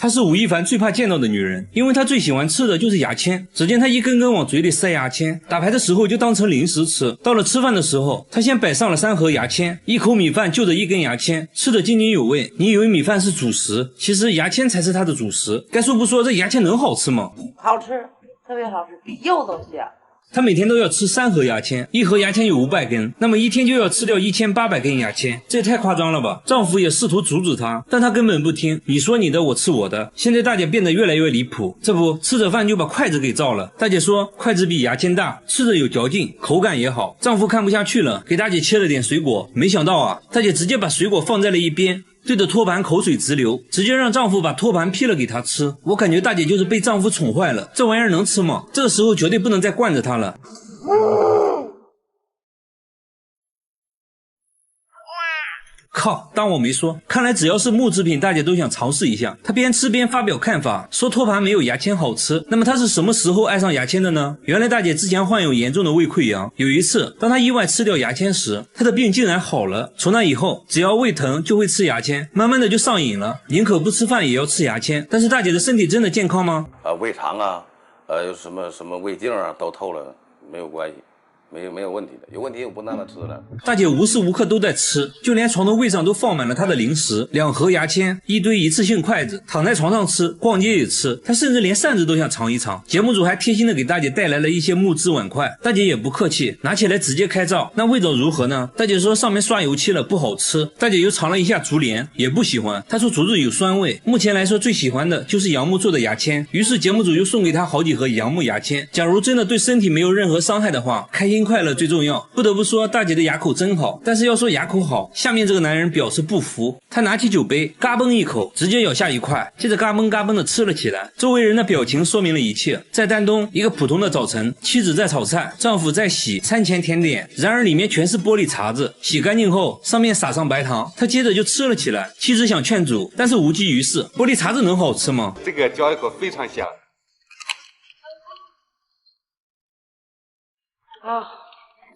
她是吳亦凡最怕見到的女人，因為她最喜歡吃的就是牙籤。只見她一根根往嘴裡塞牙籤，打牌的時候就當成零食吃。到了吃飯的時候，她先擺上了3盒牙籤，一口米飯就着一根牙籤，吃得津津有味。你以為米飯是主食，其實牙籤才是她的主食。該說不說，這牙籤能好吃嗎？好吃，特別好吃，比柚子香。他每天都要吃3盒牙籤，一盒牙籤有500根，那麼一天就要吃掉1800根牙籤，這也太誇張了吧！丈夫也試圖阻止她，但她根本不聽，你說你的，我吃我的。現在大姐變得越來越離譜，這不吃着飯就把筷子給照了。大姐說筷子比牙籤大，吃着有嚼勁，口感也好。丈夫看不下去了，給大姐切了點水果，沒想到啊，大姐直接把水果放在了一邊，對着托盤口水直流，直接讓丈夫把托盤劈了給她吃。我感覺大姐就是被丈夫寵壞了，這玩意兒能吃嗎？這個時候絕對不能再慣着她了。靠，當我沒說。看來只要是木製品，大姐都想嘗試一下。她邊吃邊發表看法，說托盤沒有牙籤好吃。那麼她是什麼時候愛上牙籤的呢？原來大姐之前患有嚴重的胃潰瘍，有一次當她意外吃掉牙籤時，她的病竟然好了。從那以後，只要胃疼就會吃牙籤，慢慢的就上癮了，寧可不吃飯也要吃牙籤。但是大姐的身體真的健康嗎？胃腸啊，有什麼胃鏡啊都透了，沒有關係。沒有問題的，有問題我不讓他吃了。大姐無時無刻都在吃，就連床頭櫃上都放滿了她的零食，2盒牙籤，一堆一次性筷子，躺在床上吃，逛街也吃。她甚至連扇子都想嘗一嘗。節目組還貼心的給大姐帶來了一些木質碗筷，大姐也不客氣，拿起來直接開照。那味道如何呢？大姐說上面刷油漆了，不好吃。大姐又嘗了一下竹簾，也不喜歡。她說竹子有酸味。目前來說最喜歡的就是楊木做的牙籤。於是節目組又送給她好幾盒楊木牙籤。假如真的對身體沒有任何傷害的話，開心快樂最重要。不得不說大姐的牙口真好，但是要說牙口好，下面這個男人表示不服。他拿起酒杯嘎嘣一口，直接咬下一塊，接着嘎嘣嘎嘣的吃了起來。周圍人的表情說明了一切。在丹東一個普通的早晨，妻子在炒菜，丈夫在洗餐前甜點，然而裡面全是玻璃碴子。洗乾淨後上面撒上白糖，他接着就吃了起來。妻子想勸阻，但是無濟於事。玻璃碴子能好吃嗎？這個嚼一口非常香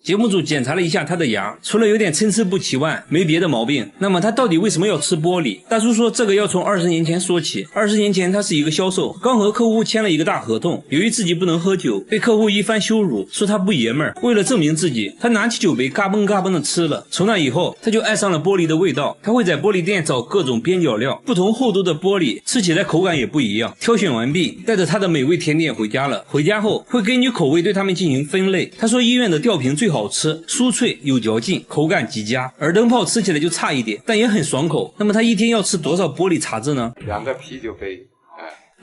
節目組檢查了一下他的牙，除了有點參差不齊外，沒別的毛病。那麼他到底為什麼要吃玻璃？大叔說這個要從20年前說起。20年前他是一個銷售，剛和客戶簽了一個大合同，由於自己不能喝酒，被客戶一番羞辱，說他不爺們兒。為了證明自己，他拿起酒杯嘎嘣嘎嘣的吃了。從那以後他就愛上了玻璃的味道，他會在玻璃店找各種邊角料，不同厚度的玻璃吃起來口感也不一樣。挑選完畢，帶着他的美味甜點回家了。回家後會根據口味對他們進行分類。他說醫院的吊瓶最好吃，酥脆有嚼勁，口感極佳。而燈泡吃起來就差一點，但也很爽口。那麼他一天要吃多少玻璃碴子呢？2個啤酒杯。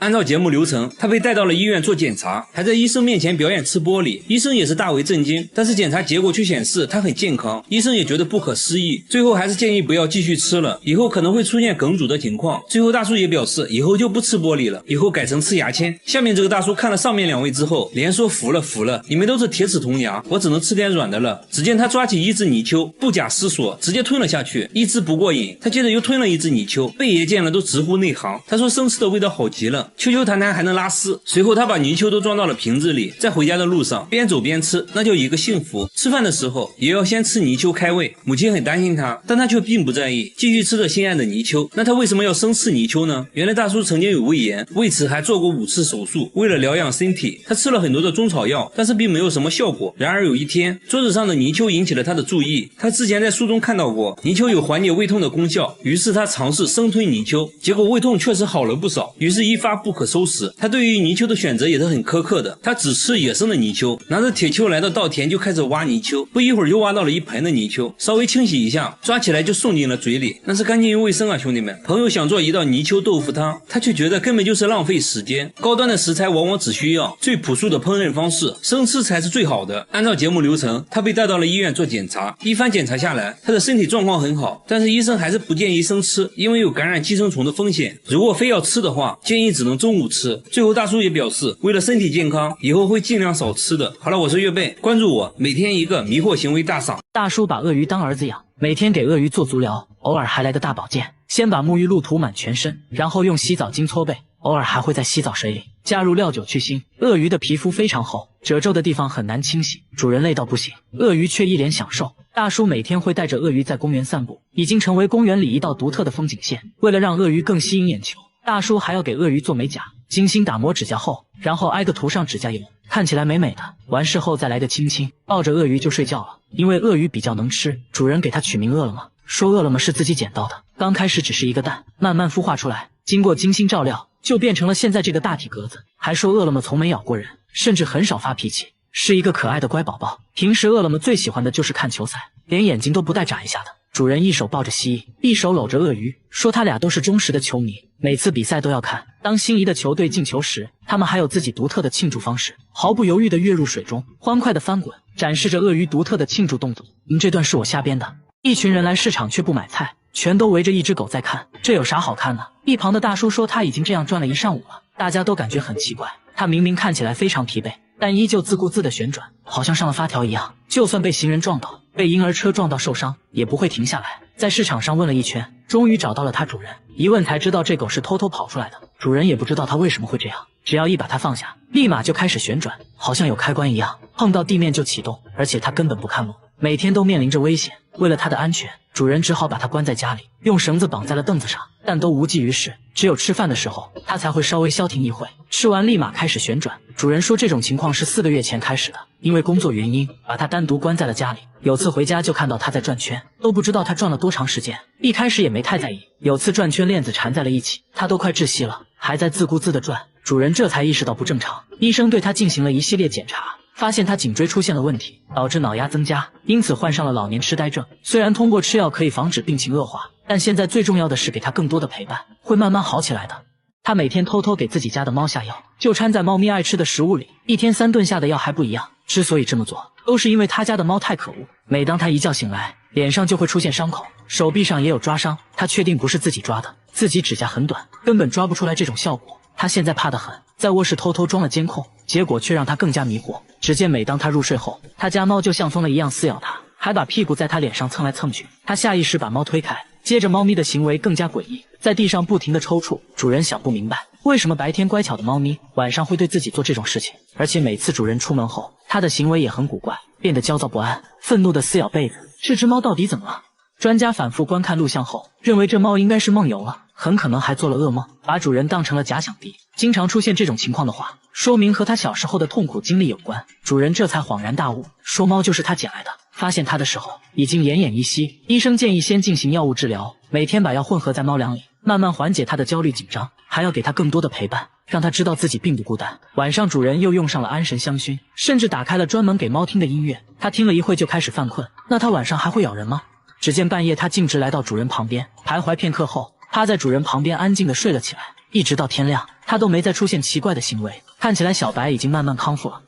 按照節目流程，他被帶到了醫院做檢查，還在醫生面前表演吃玻璃。醫生也是大為震驚，但是檢查結果卻顯示他很健康。醫生也覺得不可思議，最後還是建議不要繼續吃了，以後可能會出現梗阻的情況。最後大叔也表示以後就不吃玻璃了，以後改成吃牙籤。下面這個大叔看了上面2位之後，連說服了，你們都是鐵齒銅牙，我只能吃點軟的了。只見他抓起一隻泥鰍，不假思索直接吞了下去。一隻不過癮，他接着又吞了一隻泥鰍。貝爺見了都直呼內行，他說生吃的味道好極了，秋秋彈彈還能拉絲。隨後他把泥鰍都裝到了瓶子裡，在回家的路上邊走邊吃，那叫一個幸福。吃飯的時候也要先吃泥鰍開胃。母親很擔心他，但他卻並不在意，繼續吃着心愛的泥鰍。那他為什麼要生吃泥鰍呢？原來大叔曾經有胃炎，為此還做過5次手術。為了療養身體，他吃了很多的中草藥，但是並沒有什麼效果。然而有一天，桌子上的泥鰍引起了他的注意。他之前在書中看到過泥鰍有緩解胃痛的功效，於是他嘗試生吞泥鰍，結果胃痛確實好了不少，於是一發不可收拾。他對於泥鰍的選擇也是很苛刻的，他只吃野生的泥鰍，拿着鐵鍬來到稻田就開始挖泥鰍，不一會兒就挖到了一盆的泥鰍，稍微清洗一下，抓起來就送進了嘴裡，那是乾淨又衛生啊，兄弟們。朋友想做一道泥鰍豆腐湯，他卻覺得根本就是浪費時間。高端的食材往往只需要最樸素的烹飪方式，生吃才是最好的。按照節目流程，他被帶到了醫院做檢查，一番檢查下來，他的身體狀況很好，但是醫生還是不建議生吃，因為有感染寄生蟲的風險。如果非要吃的話，建議只能中午吃。最後大叔也表示，為了身體健康，以後會盡量少吃的。好了，我是月貝，關注我，每天一個迷惑行為大賞。大叔把鱷魚當兒子養，每天給鱷魚做足療，偶爾還來個大保健。先把沐浴露塗滿全身，然後用洗澡巾搓背，偶爾還會在洗澡水裡加入料酒去腥。鱷魚的皮膚非常厚，褶皺的地方很難清洗，主人累到不行，鱷魚卻一臉享受。大叔每天會帶着鱷魚在公園散步，已經成為公園裡一道獨特的風景線。為了讓鱷魚更吸引眼球，大叔還要給鱷魚做美甲，精心打磨指甲後，然後挨個塗上指甲油，看起來美美的。完事後再來個親親，抱着鱷魚就睡覺了。因為鱷魚比較能吃，主人給它取名餓了麼，說餓了麼是自己撿到的。剛開始只是一個蛋，慢慢孵化出來，經過精心照料，就變成了現在這個大體格子。還說餓了麼從沒咬過人，甚至很少發脾氣，是一個可愛的乖寶寶。平時餓了麼最喜歡的就是看球賽，連眼睛都不帶眨一下的。主人一手抱着蜥蜴，一手摟着鱷魚，說他倆都是忠實的球迷，每次比賽都要看。當心儀的球隊進球時，他們還有自己獨特的慶祝方式，毫不猶豫地躍入水中，歡快地翻滾，展示着鱷魚獨特的慶祝動作。這段是我瞎編的。一群人來市場卻不買菜，全都圍着一只狗在看，這有啥好看的？一旁的大叔說他已經這樣轉了一上午了，大家都感覺很奇怪，他明明看起來非常疲憊，但依舊自顧自地旋轉，好像上了發條一樣，就算被行人撞倒，被嬰兒車撞到受傷，也不會停下來。在市场上問了一圈，終於找到了它主人，一問才知道這狗是偷偷跑出來的，主人也不知道它為什麼會這樣，只要一把它放下，立馬就開始旋轉，好像有開關一樣，碰到地面就啟動，而且它根本不看路，每天都面臨着危險。為了它的安全，主人只好把它關在家裡，用繩子綁在了凳子上，但都無濟於事。只有吃飯的時候，它才會稍微消停一會，吃完立馬開始旋轉。主人說這種情況是4個月前開始的，因為工作原因，把它單獨關在了家裡。有次回家就看到它在轉圈，都不知道它轉了多長時間，一開始也沒太在意。有次轉圈鏈子纏在了一起，它都快窒息了，還在自顧自地轉。主人這才意識到不正常，醫生對它進行了一系列檢查，發現他頸椎出現了問題，導致腦壓增加，因此患上了老年痴呆症。雖然通過吃藥可以防止病情惡化，但現在最重要的是給他更多的陪伴，會慢慢好起來的。他每天偷偷給自己家的貓下藥，就摻在猫咪愛吃的食物裡，一天3頓下的藥還不一樣。之所以這麼做，都是因為他家的貓太可惡，每當他一覺醒來，臉上就會出現傷口，手臂上也有抓傷。他確定不是自己抓的，自己指甲很短，根本抓不出來這種效果。他現在怕得很，在臥室偷偷裝了監控，結果卻讓他更加迷惑。只見每當他入睡後，他家貓就像瘋了一樣撕咬他，還把屁股在他臉上蹭來蹭去。他下意識把貓推開，接着貓咪的行為更加詭異，在地上不停地抽搐。主人想不明白，為什麼白天乖巧的貓咪晚上會對自己做這種事情，而且每次主人出门後，它的行為也很古怪，變得焦躁不安，憤怒地撕咬被子。這隻貓到底怎麼了？專家反覆觀看錄像後，認為這貓應該是夢遊了，很可能還做了噩夢，把主人當成了假想敵。經常出現這種情況的話，說明和他小時候的痛苦經歷有關。主人這才恍然大悟，說貓就是他撿來的。發現它的時候已經奄奄一息，醫生建議先進行藥物治療，每天把藥混合在貓糧裡，慢慢緩解它的焦慮緊張，還要給它更多的陪伴，讓它知道自己並不孤單。晚上主人又用上了安神香薰，甚至打開了專門給貓聽的音樂，它聽了一會就開始犯困。那它晚上還會咬人嗎？只見半夜它徑直來到主人旁邊，徘徊片刻後，趴在主人旁邊安靜地睡了起來，一直到天亮，它都沒再出現奇怪的行為。看起來小白已經慢慢康復了。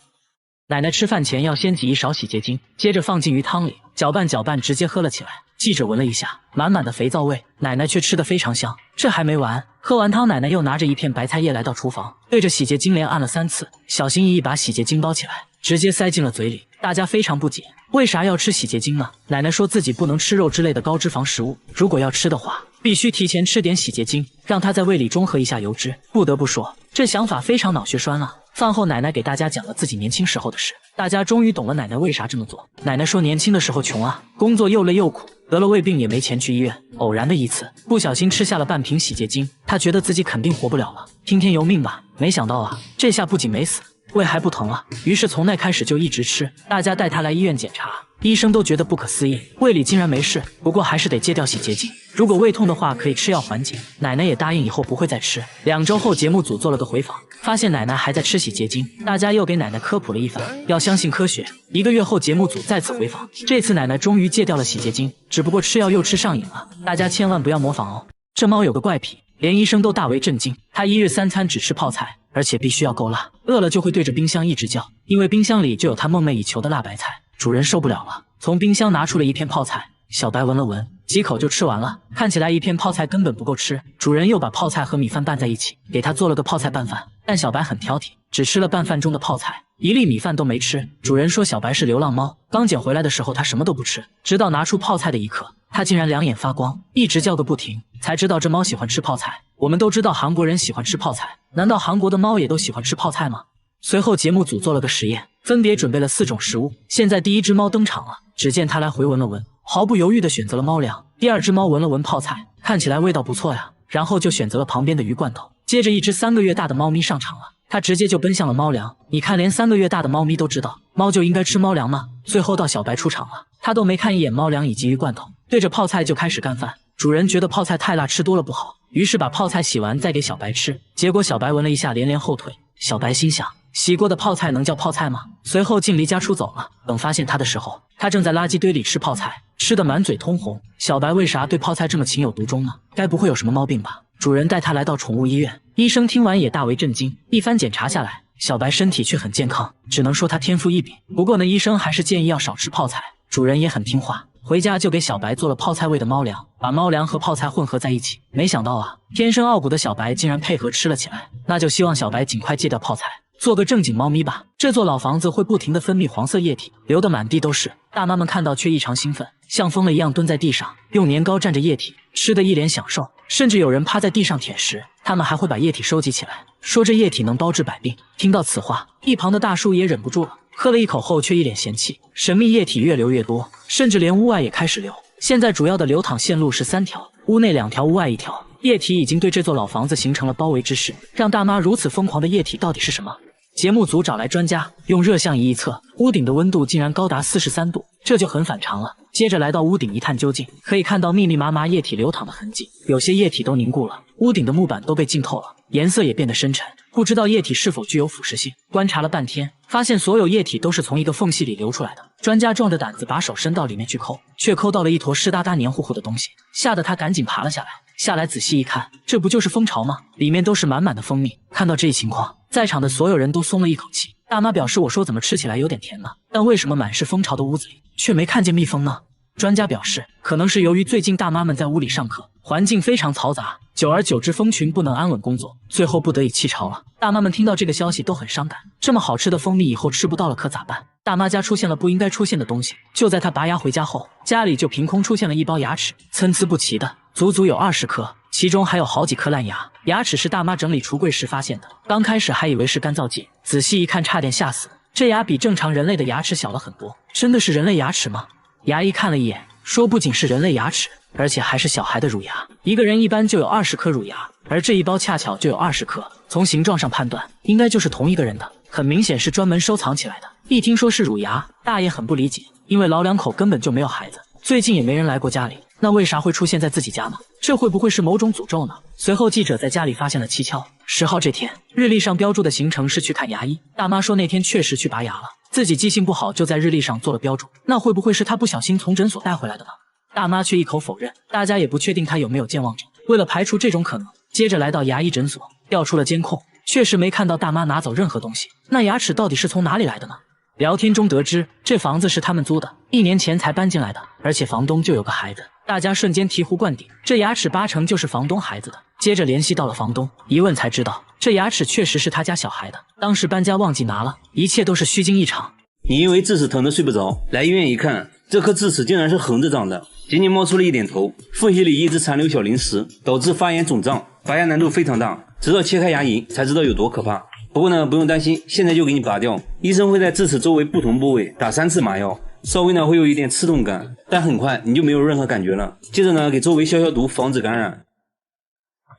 奶奶吃飯前要先擠一勺洗潔精，接着放進魚湯裡，攪拌攪拌，直接喝了起来。記者聞了一下，滿滿的肥皂味，奶奶卻吃得非常香。這還沒完，喝完湯，奶奶又拿着一片白菜葉來到廚房，對着洗潔精連按了3次，小心翼翼把洗洁精包起來，直接塞進了嘴裡。大家非常不解，為啥要吃洗洁精呢？奶奶說自己不能吃肉之類的高脂肪食物，如果要吃的話，必須提前吃點洗潔精，讓它在胃裡中和一下油脂。不得不說，這想法非常腦血栓啊。飯後奶奶給大家講了自己年輕時候的事，大家終於懂了奶奶為啥這麼做。奶奶說年輕的時候窮啊，工作又累又苦，得了胃病也沒錢去醫院，偶然的一次不小心吃下了半瓶洗潔精，她覺得自己肯定活不了了，聽天由命吧。沒想到啊，這下不僅沒死，胃還不疼了，於是從那開始就一直吃。大家帶她來醫院檢查，醫生都覺得不可思議，胃裡竟然沒事，不過還是得戒掉洗潔精，如果胃痛的話可以吃藥緩解。奶奶也答應以後不會再吃。2周後，節目組做了個回訪，發現奶奶還在吃洗潔精，大家又給奶奶科普了一番，要相信科學。1個月後，節目組再次回訪，這次奶奶終於戒掉了洗潔精，只不過吃藥又吃上癮了，大家千萬不要模仿哦。這貓有個怪癖，連醫生都大為震驚，它1日3餐只吃泡菜，而且必須要夠辣，餓了就會對着冰箱一直叫，因為冰箱裡就有它夢寐以求的辣白菜。主人受不了了，從冰箱拿出了一片泡菜，小白聞了聞，幾口就吃完了。看起來一片泡菜根本不夠吃，主人又把泡菜和米飯拌在一起，給他做了個泡菜拌飯。但小白很挑剔，只吃了拌飯中的泡菜，1粒米飯都沒吃。主人說小白是流浪貓，剛撿回來的時候他什麼都不吃，直到拿出泡菜的一刻，他竟然兩眼發光，一直叫個不停，才知道這貓喜歡吃泡菜。我們都知道韓國人喜歡吃泡菜，難道韓國的貓也都喜歡吃泡菜嗎？隨後節目組做了個實驗，分別準備了4種食物。現在第1隻貓登場了，只見它來回聞了聞，毫不猶豫地選擇了貓糧。第2隻貓聞了聞泡菜，看起來味道不錯呀，然後就選擇了旁邊的魚罐頭。接着，一只3個月大的貓咪上場了，它直接就奔向了貓糧。你看，連3個月大的貓咪都知道，貓就應該吃貓糧嗎？最後到小白出場了，他都沒看一眼貓糧以及魚罐頭，對着泡菜就開始乾飯。主人覺得泡菜太辣，吃多了不好，於是把泡菜洗完再給小白吃。結果小白聞了一下，連連後退。小白心想，洗過的泡菜能叫泡菜嗎？隨後竟離家出走了。等發現他的時候，他正在垃圾堆裡吃泡菜，吃得滿嘴通紅。小白為啥對泡菜這麼情有獨鍾呢？該不會有什麼毛病吧？主人帶他來到寵物醫院，醫生聽完也大為震驚。一番檢查下來，小白身體卻很健康，只能說他天賦異稟。不過呢，醫生還是建議要少吃泡菜。主人也很听話，回家就給小白做了泡菜味的猫糧，把猫糧和泡菜混合在一起。没想到啊，天生傲骨的小白竟然配合吃了起來。那就希望小白盡快戒掉泡菜，做個正經貓咪吧。這座老房子會不停地分泌黃色液體，流得滿地都是。大媽們看到卻異常興奮，像瘋了一樣蹲在地上，用年糕蘸着液體，吃得一臉享受。甚至有人趴在地上舔食，他們還會把液體收集起来，說這液體能包治百病。听到此話，一旁的大叔也忍不住了，喝了一口後卻一臉嫌棄。神秘液體越流越多，甚至連屋外也開始流。現在主要的流淌線路是3條，屋內2條，屋外1條。液體已經對這座老房子形成了包圍之勢。讓大媽如此瘋狂的液體到底是什麼？節目組找來專家，用熱像儀一測，屋頂的溫度竟然高達43度，這就很反常了。接着來到屋頂一探究竟，可以看到密密麻麻液體流淌的痕跡，有些液體都凝固了，屋頂的木板都被浸透了，顏色也變得深沉。不知道液體是否具有腐蝕性。觀察了半天，發現所有液體都是從一個縫隙裡流出來的。專家壯着膽子把手伸到裡面去摳，卻摳到了一坨濕噠噠黏糊糊的東西，嚇得他趕緊爬了下來。下來仔細一看，這不就是蜂巢嗎？裡面都是滿滿的蜂蜜。看到這一情況，在場的所有人都鬆了一口氣。大媽表示，我說怎麼吃起來有點甜呢？但為什麼滿是蜂巢的屋子裡卻沒看見蜜蜂呢？專家表示，可能是由於最近大媽們在屋裡上課，環境非常嘈雜，久而久之蜂群不能安穩工作，最後不得已棄巢了。大媽們聽到這個消息都很傷感，這麼好吃的蜂蜜以後吃不到了可咋辦？大媽家出現了不應該出現的東西，就在她拔牙回家後，家裡就憑空出現了一包牙齒，參差不齊的，足足有20顆，其中還有好幾顆爛牙。牙齒是大媽整理櫥櫃時發現的，剛開始還以為是乾燥劑，仔細一看差點嚇死。這牙比正常人類的牙齒小了很多，真的是人類牙齒嗎？牙醫看了一眼，說不僅是人類牙齒，而且還是小孩的乳牙。一個人一般就有20顆乳牙，而這一包恰巧就有20顆。從形狀上判斷，應該就是同一個人的，很明顯是專門收藏起來的。一聽說是乳牙，大爺很不理解，因為老兩口根本就沒有孩子，最近也沒人來過家裡，那為啥會出現在自己家呢？這會不會是某種詛咒呢？隨後記者在家裡發現了蹊蹺。10號這天，日曆上標注的行程是去看牙醫。大媽說那天確實去拔牙了，自己記性不好，就在日曆上做了標注。那會不會是她不小心從診所帶回來的呢？大媽卻一口否認，大家也不確定她有沒有健忘症。為了排除這種可能，接着來到牙醫診所，調出了監控，確實沒看到大媽拿走任何東西。那牙齒到底是從哪裡來的呢？聊天中得知，這房子是他們租的，1年前才搬進來的，而且房東就有個孩子。大家瞬間醍醐灌頂，這牙齒8成就是房東孩子的。接着聯繫到了房東，一問才知道，這牙齒確實是他家小孩的，當時搬家忘記拿了，一切都是虛驚一場。你以為智齒疼得睡不着，來醫院一看，這顆智齒竟然是橫着長的，僅僅冒出了一點頭，縫隙裡一直殘留小零食，導致發炎腫脹，拔牙難度非常大，直到切開牙齦才知道有多可怕。不過呢，不用擔心，現在就給你拔掉。醫生會在智齒周圍不同部位打3次麻藥，稍微呢會有一點刺痛感，但很快你就沒有任何感覺了。接着呢，給周圍消消毒，防止感染。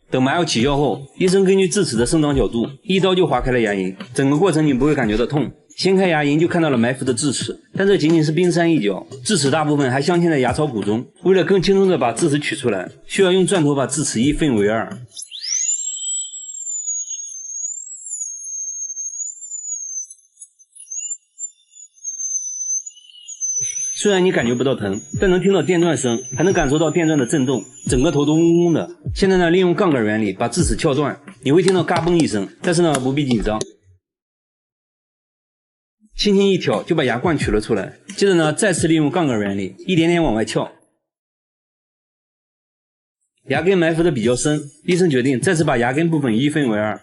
等麻藥起效後，醫生根據智齒的生長角度，一刀就劃開了牙齦，整個過程你不會感覺到痛。掀開牙齦就看到了埋伏的智齒，但這僅僅是冰山一角，智齒大部分還鑲嵌在牙槽骨中。為了更輕鬆地把智齒取出來，需要用鑽頭把智齒一分為2。雖然你感覺不到疼，但能聽到電鑽聲，還能感受到電鑽的震動，整個頭都嗡嗡的。現在呢，利用槓桿原理把智齒撬斷，你會聽到嘎嘣一聲，但是呢，不必緊張，輕輕一挑就把牙冠取了出來。接着呢，再次利用槓桿原理，一點點往外撬。牙根埋伏的比較深，醫生決定再次把牙根部分一分為2。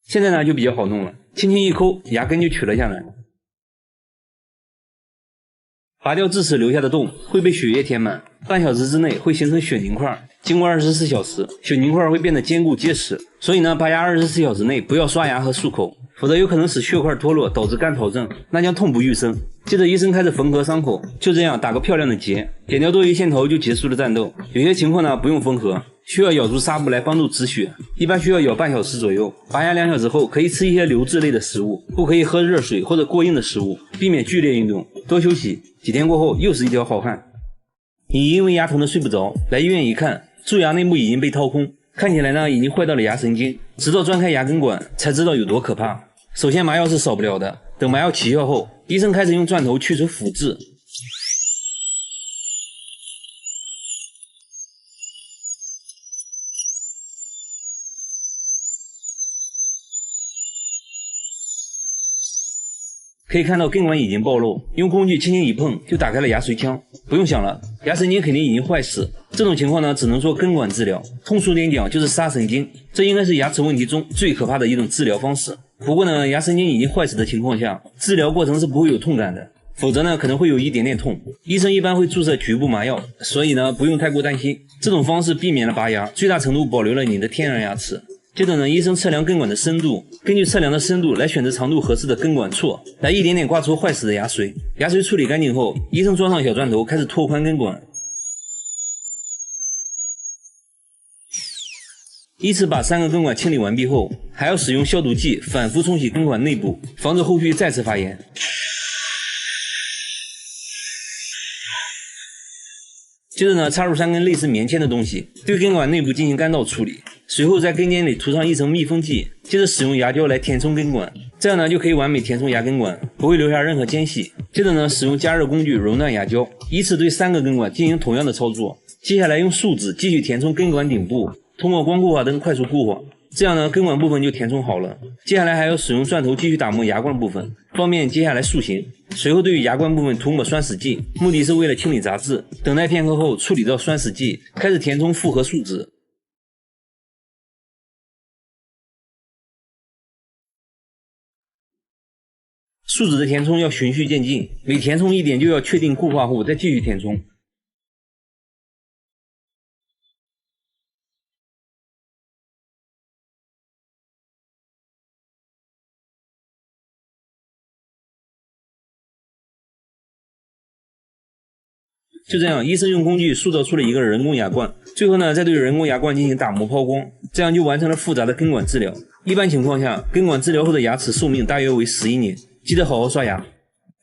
现在呢就比較好弄了，輕輕一摳，牙根就取了下來。拔掉智齒留下的洞會被血液填滿，半小时之內會形成血凝塊，經過24小時，血凝塊會變得堅固結實。所以呢，拔牙24小時內不要刷牙和漱口，否則有可能使血塊脫落，導致乾燥症，那將痛不欲生。接着醫生開始縫合傷口，就這樣打個漂亮的結，剪掉多餘線頭就結束了戰鬥。有些情況呢不用縫合，需要咬住紗布來幫助止血，一般需要咬半小時左右。拔牙2小時後可以吃一些流質類的食物，不可以喝熱水或者過硬的食物，避免劇烈運動，多休息。幾天過後又是一條好漢。你因為牙疼的睡不着，來醫院一看，蛀牙內部已經被掏空，看起來呢已經壞到了牙神經，直到鑽開牙根管才知道有多可怕。首先麻藥是少不了的，等麻藥起效後，醫生開始用鑽頭去除腐質。可以看到根管已经暴露，用工具輕輕一碰就打開了牙髓腔。不用想了，牙神經肯定已經壞死，這種情況呢只能做根管治療，通俗點講就是殺神經。這應該是牙齒問題中最可怕的一種治療方式。不過呢，牙神經已經壞死的情況下，治療過程是不會有痛感的，否則呢可能會有一點點痛。醫生一般會注射局部麻藥，所以呢不用太過擔心。這種方式避免了拔牙，最大程度保留了你的天然牙齒。接着呢，醫生測量根管的深度，根據測量的深度來選擇長度合適的根管銼，來一點點刮出壞死的牙髓。牙髓處理乾淨後，醫生裝上小鑽頭，開始拓寬根管。依次把3個根管清理完畢後，還要使用消毒劑反覆沖洗根管內部，防止後續再次發炎。接着呢，插入3根類似棉籤的東西，對根管內部進行乾燥處理，隨後在根尖裡塗上一層密封劑，接着使用牙膠來填充根管，這樣呢就可以完美填充牙根管，不會留下任何間隙。接着呢，使用加熱工具熔斷牙膠，依次對3個根管進行同樣的操作。接下來用樹脂繼續填充根管頂部，通過光固化燈快速固化，這樣呢根管部分就填充好了。接下來還要使用鑽頭繼續打磨牙冠部分，方便接下來塑形。隨後對於牙冠部分塗抹酸死劑，目的是為了清理雜質。等待片刻後處理掉酸死劑，開始填充複合樹脂。樹脂的填充要循序漸進，每填充一點就要確定固化後再繼續填充。就這樣，醫生用工具塑造出了一個人工牙冠，最後呢，再對人工牙冠進行打磨拋光，這樣就完成了複雜的根管治療。一般情況下，根管治療後的牙齒壽命大約為11年。記得好好刷牙。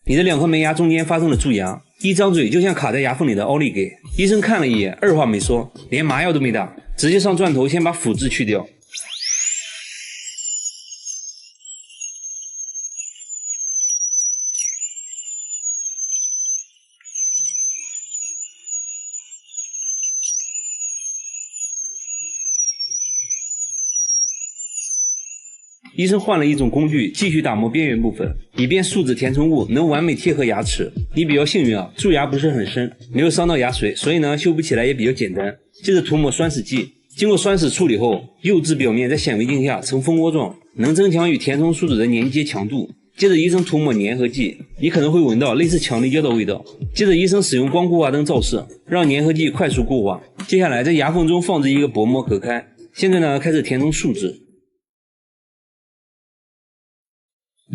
你的2顆門牙中間發生了蛀牙，一張嘴就像卡在牙縫裡的奧利給。醫生看了一眼，二話沒說，連麻藥都沒打，直接上鑽頭先把腐質去掉。醫生換了一種工具，繼續打磨邊緣部分，以便樹脂填充物能完美貼合牙齒。你比較幸運啊，蛀牙不是很深，沒有傷到牙髓，所以呢修補起來也比較簡單。接着塗抹酸死劑，經過酸死處理後，釉質表面在顯微鏡下呈蜂窩狀，能增強與填充樹脂的粘接強度。接着醫生塗抹粘合劑，你可能會聞到類似強力膠的味道。接着醫生使用光固化燈照射，讓粘合劑快速固化。接下來在牙縫中放置一個薄膜隔開。現在呢開始填充樹脂。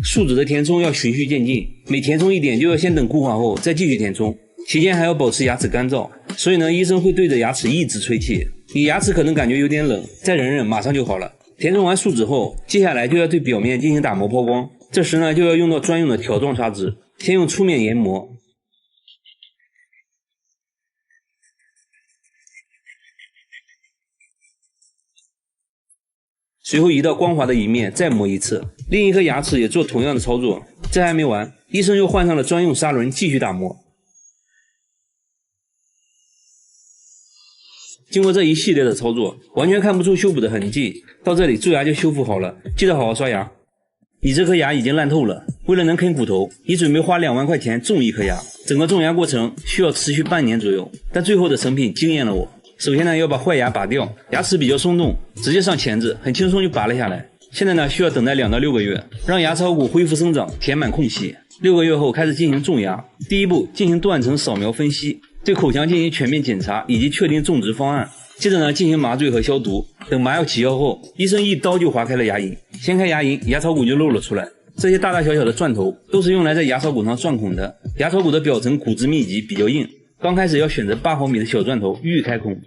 樹脂的填充要循序漸進，每填充一點就要先等固化後再繼續填充，期間還要保持牙齒乾燥，所以呢醫生會對着牙齒一直吹氣。你牙齒可能感覺有點冷，再忍忍馬上就好了。填充完樹脂後，接下來就要對表面進行打磨拋光，這時呢就要用到專用的條狀砂紙，先用粗面研磨，隨後移到光滑的一面再磨一次。另一顆牙齒也做同樣的操作。這還沒完，醫生又換上了專用砂輪繼續打磨。經過這一系列的操作，完全看不出修補的痕跡。到這裡蛀牙就修復好了，記得好好刷牙。你這顆牙已經爛透了，為了能啃骨頭，你準備花2萬塊錢種一顆牙。整個種牙過程需要持續半年左右，但最後的成品驚豔了我。首先呢要把壞牙拔掉，牙齒比較鬆動，直接上鉗子，很輕鬆就拔了下來。現在呢需要等待2到6個月，讓牙槽骨恢復生長，填滿空隙。6個月後開始進行種牙。第一步進行斷層掃描分析，对口腔進行全面檢查以及確定種植方案。接着呢，進行麻醉和消毒。等麻藥起藥後，醫生一刀就劃開了牙齦，掀開牙齦，牙槽骨就露了出來。這些大大小小的鑽頭都是用來在牙槽骨上鑽孔的。牙槽骨的表層骨質密集，比較硬，剛開始要選擇8毫米的小鑽頭預開孔。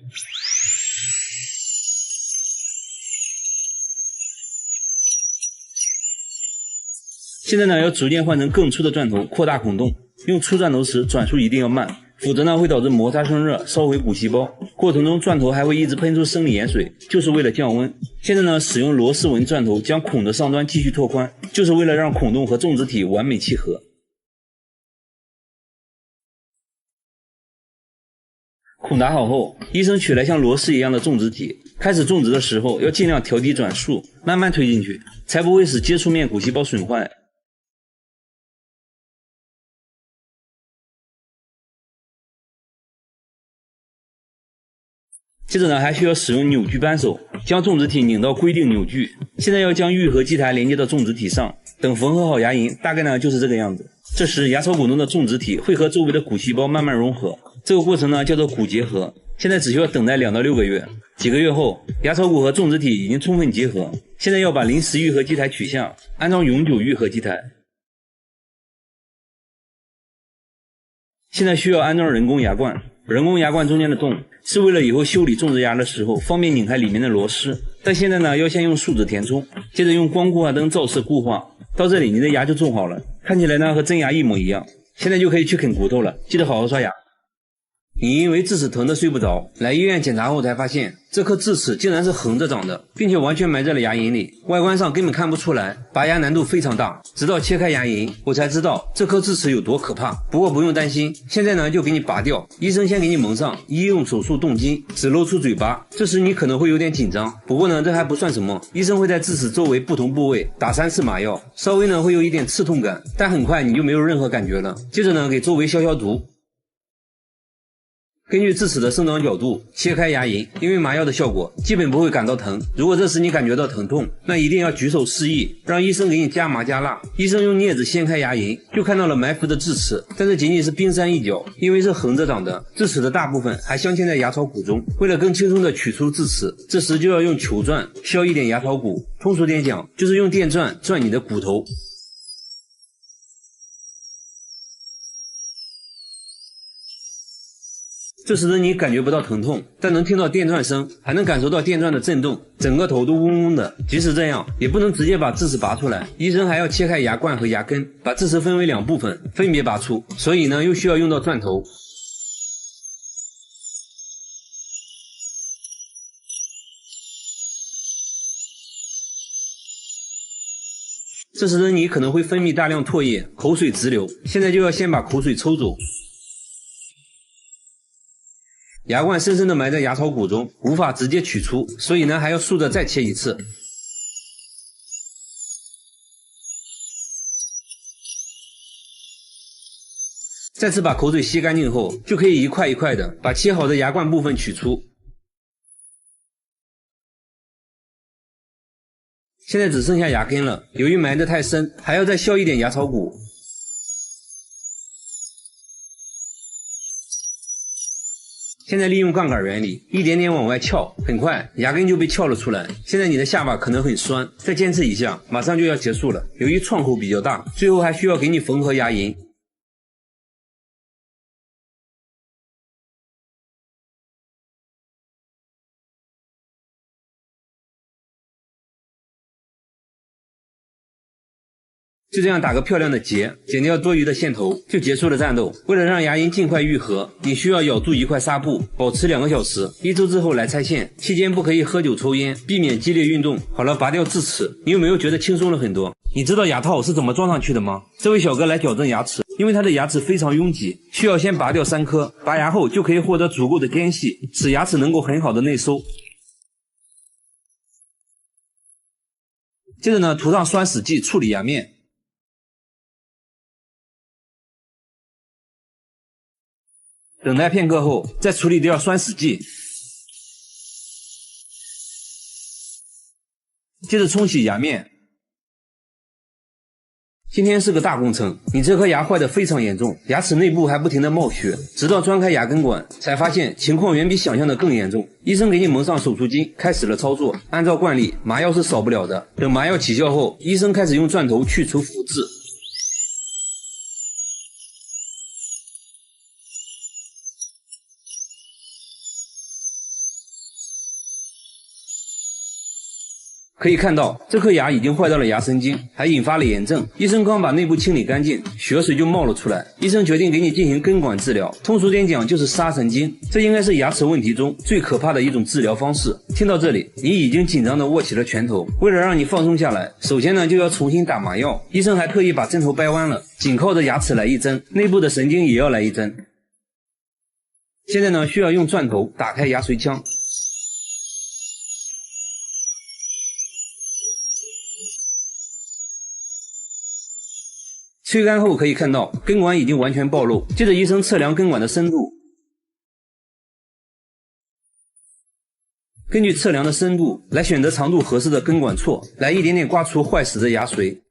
現在呢，要逐漸換成更粗的鑽頭，擴大孔洞。用粗鑽頭時，轉速一定要慢，否則呢會導致摩擦生熱，燒毀骨細胞。過程中鑽頭還會一直噴出生理鹽水，就是為了降溫。現在呢，使用螺絲紋鑽頭將孔的上端繼續拓寬，就是為了讓孔洞和種植體完美契合。孔打好後，醫生取來像螺絲一樣的種植體，開始種植的時候要盡量調低轉速，慢慢推進去，才不會使接觸面骨細胞損壞。接着呢，還需要使用扭矩扳手將種植體拧到規定扭矩。現在要将愈合基台連接到種植體上，等縫合好牙齦，大概呢就是這個樣子。這時牙槽骨中的種植體會和周圍的骨細胞慢慢融合，這個過程呢叫做骨結合。現在只需要等待2到6個月，幾個月後，牙槽骨和種植體已經充分結合。現在要把臨時愈合基台取下，安裝永久愈合基台。現在需要安裝人工牙冠。人工牙冠中間的洞是為了以後修理種植牙的時候方便擰開裡面的螺絲，但現在呢要先用樹脂填充，接着用光固化燈照射固化。到這裡你的牙就種好了，看起來呢和真牙一模一樣。現在就可以去啃骨頭了，記得好好刷牙。你因為智齒疼得睡不着，來醫院檢查後才發現這顆智齒竟然是橫着長的，並且完全埋在了牙齦裡，外觀上根本看不出來，拔牙難度非常大。直到切開牙齦，我才知道這顆智齒有多可怕。不過不用擔心，現在呢就給你拔掉，醫生先給你蒙上，醫用手術動筋，只露出嘴巴。這時你可能會有點緊張，不過呢這還不算什麼，醫生會在智齒周圍不同部位打3次麻藥，稍微呢會有一點刺痛感，但很快你就沒有任何感覺了。接着呢給周圍消毒。根據智齒的生長角度切開牙齦，因為麻藥的效果基本不會感到疼。如果這時你感覺到疼痛，那一定要舉手示意，讓醫生給你加麻加辣。醫生用鑷子掀開牙齦，就看到了埋伏的智齒，但這僅僅是冰山一角，因為是橫着長的，智齒的大部分還鑲嵌在牙槽骨中。為了更輕鬆地取出智齒，這時就要用球鑽削一點牙槽骨，通俗點講，就是用電鑽鑽你的骨頭。這時的你感覺不到疼痛，但能聽到電鑽聲，還能感受到電鑽的震動，整個頭都嗡嗡的。即使這樣，也不能直接把智齒拔出來，醫生還要切開牙冠和牙根，把智齒分為2部分，分別拔出。所以呢，又需要用到鑽頭。這時的你可能會分泌大量唾液，口水直流，現在就要先把口水抽走。牙冠深深地埋在牙槽骨中，無法直接取出，所以呢還要豎着再切一次。再次把口水吸乾淨後，就可以一塊一塊的把切好的牙冠部分取出。現在只剩下牙根了，由于埋得太深，還要再削一點牙槽骨。現在利用槓桿原理，一點點往外撬，很快牙根就被撬了出來。現在你的下巴可能很酸，再堅持一下，馬上就要結束了。由於創口比較大，最後還需要給你縫合牙齦。就這樣打個漂亮的結，剪掉多餘的線頭，就結束了戰鬥。為了讓牙齦盡快愈合，你需要咬住一塊紗布，保持2個小時。1周之後來拆線，期間不可以喝酒抽菸，避免激烈運動。好了，拔掉智齒，你有沒有覺得輕鬆了很多？你知道牙套是怎麼裝上去的嗎？這位小哥來矯正牙齒，因為他的牙齒非常擁擠，需要先拔掉3顆，拔牙後就可以獲得足夠的間隙，使牙齒能夠很好的內收。接着呢，塗上酸死剂處理牙面。等待片刻後，再處理掉酸死劑，接着冲洗牙面，今天是個大工程，你這顆牙壞得非常嚴重，牙齒內部還不停地冒血，直到鑽開牙根管，才發現情況遠比想象的更嚴重。醫生給你蒙上手術巾，開始了操作。按照慣例，麻藥是少不了的。等麻藥起效後，醫生開始用鑽頭去除腐漬。可以看到，這顆牙已經壞到了牙神經，還引發了炎症。醫生剛把內部清理乾淨，血水就冒了出來。醫生決定給你進行根管治療，通俗點講就是殺神經。這應該是牙齒問題中最可怕的一種治療方式。聽到這裡，你已經緊張地握起了拳頭。為了讓你放鬆下來，首先呢就要重新打麻藥。醫生還特意把針頭掰彎了，緊靠着牙齒來一針，內部的神經也要來一針。現在呢需要用鑽頭打開牙髓腔。吹乾後可以看到根管已經完全暴露，接着醫生測量根管的深度，根據測量的深度來選擇長度合適的根管銼，來一點點刮除壞死的牙髓。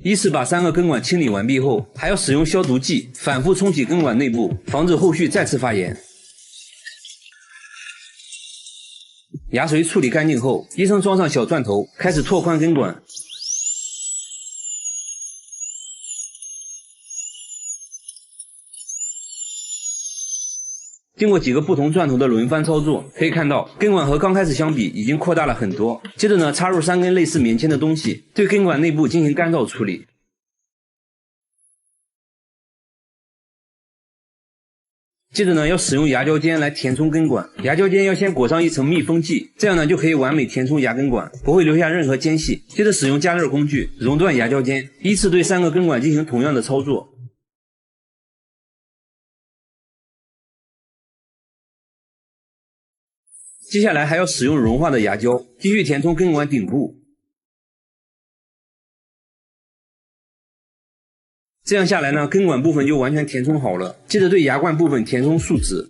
依次把3個根管清理完畢後，還要使用消毒劑反覆冲洗根管內部，防止後續再次發炎。牙髓處理乾淨後，醫生裝上小鑽頭，開始拓寬根管。經過幾個不同鑽頭的輪番操作，可以看到根管和剛開始相比已經擴大了很多。接着呢，插入3根類似棉籤的東西，對根管內部進行乾燥處理。接着呢，要使用牙膠尖來填充根管，牙膠尖要先裹上一層密封劑，這樣呢就可以完美填充牙根管，不會留下任何間隙。接着使用加熱工具熔斷牙膠尖，依次對3個根管進行同樣的操作。接下來還要使用融化的牙膠，繼續填充根管頂部。這樣下來呢，根管部分就完全填充好了。接着對牙冠部分填充樹脂。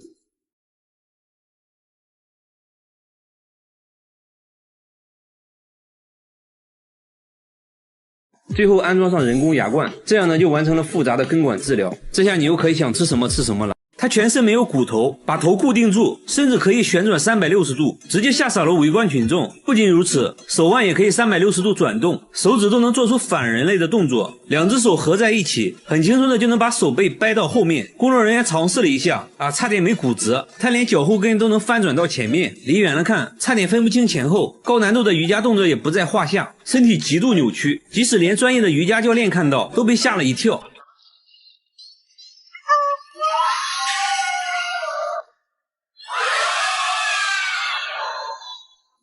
最後安裝上人工牙冠，這樣呢就完成了複雜的根管治療。這下你又可以想吃什麼吃什麼了。它全身沒有骨頭，把頭固定住，甚至可以旋轉360度，直接嚇傻了圍觀群眾。不僅如此，手腕也可以360度轉動，手指都能做出反人類的動作。2隻手合在一起，很輕鬆的就能把手背掰到後面。工作人員嘗試了一下，差點沒骨折。他連腳後跟都能翻轉到前面，離遠了看，差點分不清前後。高難度的瑜伽動作也不在話下，身體極度扭曲，即使連專業的瑜伽教練看到，都被嚇了一跳。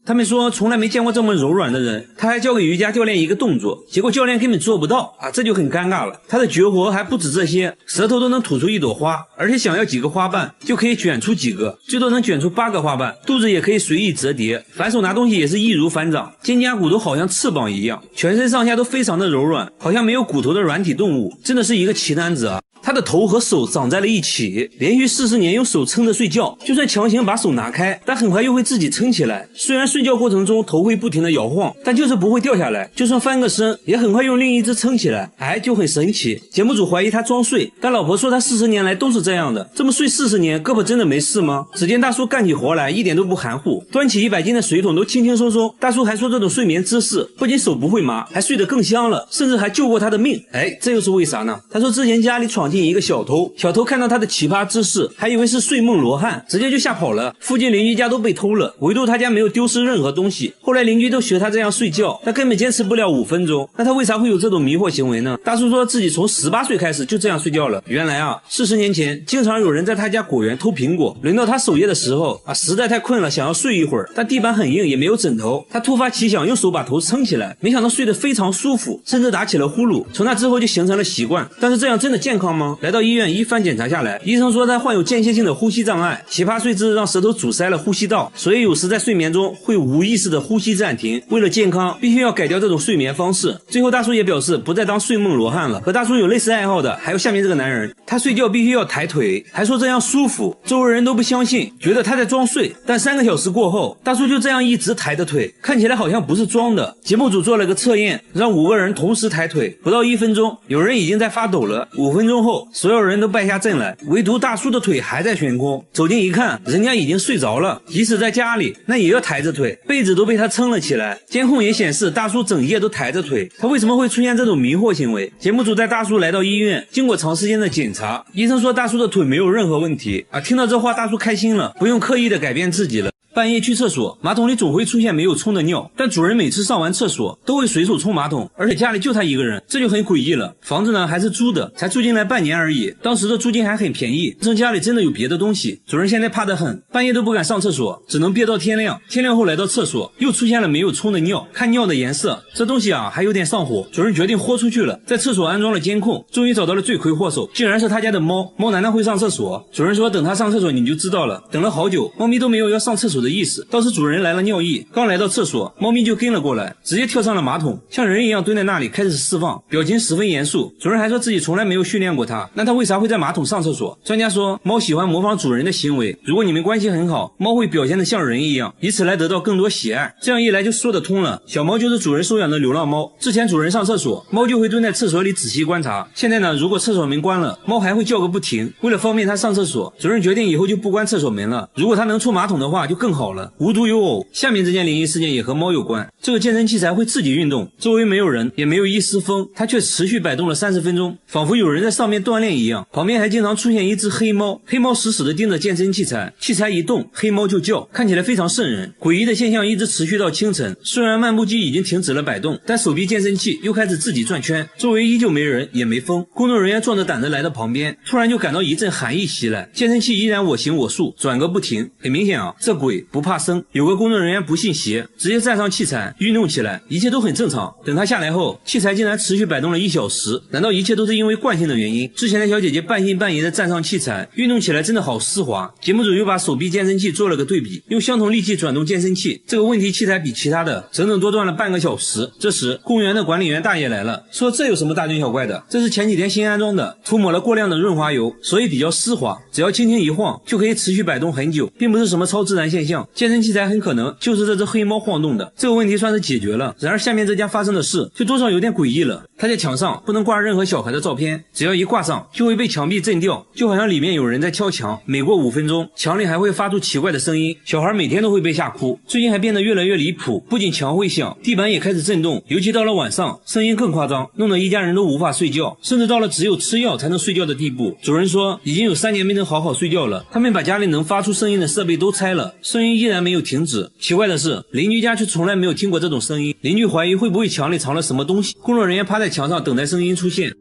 他們說從來沒見過這麼柔軟的人，他還教給瑜伽教練一個動作，結果教練根本做不到這就很尷尬了。他的絕活還不止這些，舌頭都能吐出一朵花，而且想要幾個花瓣就可以捲出幾個，最多能捲出8個花瓣。肚子也可以隨意折疊，反手拿東西也是易如反掌，肩胛骨都好像翅膀一樣，全身上下都非常的柔軟，好像沒有骨頭的軟體動物，真的是一個奇男子啊。他的頭和手長在了一起，連續40年用手撐着睡覺，就算強行把手拿開，但很快又會自己撐起來。雖然睡覺過程中頭會不停的搖晃，但就是不會掉下來，就算翻個身也很快用另一隻撐起來，就很神奇。節目組懷疑他裝睡，但老婆說他40年來都是這樣的，這麼睡40年，胳膊真的沒事嗎？只見大叔幹起活來一點都不含糊，端起100斤的水桶都輕輕鬆鬆。大叔還說這種睡眠姿勢不僅手不會麻，還睡得更香了，甚至還救過他的命。這又是為啥呢？他說之前家裡闖進一個小偷，小偷看到他的奇葩姿勢，還以為是睡夢羅漢，直接就嚇跑了。附近鄰居家都被偷了，唯獨他家沒有丟失任何東西。後來鄰居都學他這樣睡覺，他根本堅持不了5分鐘。那他為啥會有這種迷惑行為呢？大叔說自己從18歲開始就這樣睡覺了。原來40年前經常有人在他家果園偷蘋果，輪到他守夜的時候實在太困了，想要睡一會兒，但地板很硬，也沒有枕頭。他突發奇想，用手把頭撐起來，沒想到睡得非常舒服，甚至打起了呼嚕。從那之後就形成了習慣。但是這樣真的健康嗎？来到醫院一番檢查下來，醫生說他患有間歇性的呼吸障礙，奇葩睡姿讓舌頭阻塞了呼吸道，所以有時在睡眠中會無意識的呼吸暫停。為了健康，必須要改掉這種睡眠方式。最後大叔也表示不再當睡夢羅漢了。和大叔有類似愛好的還有下面這個男人，他他睡覺必須要抬腿，還說這樣舒服，周圍人都不相信，覺得他在裝睡。但3個小時過後，大叔就這樣一直抬着腿，看起來好像不是裝的。節目組做了個測驗，讓5個人同時抬腿，不到1分鐘，有人已經在發抖了。5分鐘後，所有人都敗下陣來，唯獨大叔的腿還在懸空。走近一看，人家已經睡着了，即使在家裡，那也要抬着腿，被子都被他撐了起來。監控也顯示大叔整夜都抬着腿，他為什麼會出現這種迷惑行為？節目組帶大叔來到醫院，經過長時間的檢查，醫生說大叔的腿沒有任何問題啊。聽到這話，大叔開心了，不用刻意的改變自己了。半夜去廁所，馬桶裡總會出現沒有沖的尿，但主人每次上完廁所都會隨手沖馬桶，而且家裡就他一個人，這就很詭異了。房子呢還是租的，才住進來半年而已，當時的租金還很便宜，這家裡真的有別的東西。主人現在怕得很，半夜都不敢上廁所，只能憋到天亮。天亮後來到廁所，又出現了沒有沖的尿，看尿的顏色，這東西啊還有點上火。主人決定豁出去了，在廁所安裝了監控，終於找到了罪魁禍首，竟然是他家的貓。貓难道會上廁所？主人說等他上廁所你就知道了。等了好久，貓咪都沒有要上廁所的意思，倒是主人來了尿意，剛來到廁所，貓咪就跟了過來，直接跳上了馬桶，像人一樣蹲在那裡開始釋放，表情十分嚴肅。主人還說自己從來沒有訓練過它，那它為啥會在馬桶上廁所？專家說貓喜歡模仿主人的行為，如果你們關係很好，貓會表現得像人一樣，以此來得到更多喜愛，這樣一來就說得通了。小貓就是主人收養的流浪貓，之前主人上廁所，貓就會蹲在廁所裡仔細觀察，現在呢，如果廁所門關了，貓還會叫個不停。為了方便它上廁所，主人決定以後就不關廁所門了，如果它能沖馬桶的話就更好了。无獨有偶，下面這件灵異事件也和貓有關。這個健身器材會自己運動，周圍沒有人，也沒有一絲風，它卻持續擺動了30分鐘，仿佛有人在上面鍛鍊一樣。旁邊還經常出現一隻黑貓，黑貓死死地盯着健身器材，器材一動，黑貓就叫，看起來非常瘆人。詭異的現象一直持續到清晨，雖然漫步機已經停止了擺動，但手臂健身器又開始自己轉圈，周圍依舊沒人，也沒風。工作人員壯着膽子來到旁邊，突然就感到一陣寒意襲來，健身器依然我行我素，轉個不停。很明顯啊，這鬼不怕生。有個工作人員不信邪，直接站上器材運動起來，一切都很正常。等他下來後，器材竟然持續擺動了1小時，難道一切都是因為慣性的原因？之前的小姐姐半信半疑的站上器材運動起來真的好絲滑。節目組又把手臂健身器做了個對比，用相同力氣轉動健身器，這個問題器材比其他的整整多轉了半個小時。這時公園的管理員大爺來了，說這有什麼大驚小怪的，這是前幾天新安裝的，塗抹了過量的潤滑油，所以比較絲滑，只要輕輕一晃就可以持續擺動很久，並不是什麼超自然現象。健身器材很可能就是這只黑猫晃動的，這個問題算是解決了。然而下面這家發生的事就多少有點詭異了。他在牆上不能掛任何小孩的照片，只要一掛上就會被牆壁震掉，就好像裡面有人在敲牆。每過5分鐘，牆裡還會發出奇怪的聲音，小孩每天都會被嚇哭。最近還變得越來越離譜，不僅牆會響，地板也開始震動，尤其到了晚上，聲音更誇張，弄得一家人都無法睡覺，甚至到了只有吃藥才能睡覺的地步。主人說已經有3年沒能好好睡覺了，他們把家裡能發出聲音的設備都拆了，聲音依然沒有停止。奇怪的是，鄰居家卻從來沒有聽過這種聲音，鄰居懷疑會不會牆裡藏了什麼東西。工作人員趴在牆上等待聲音出現。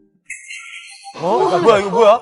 뭐야?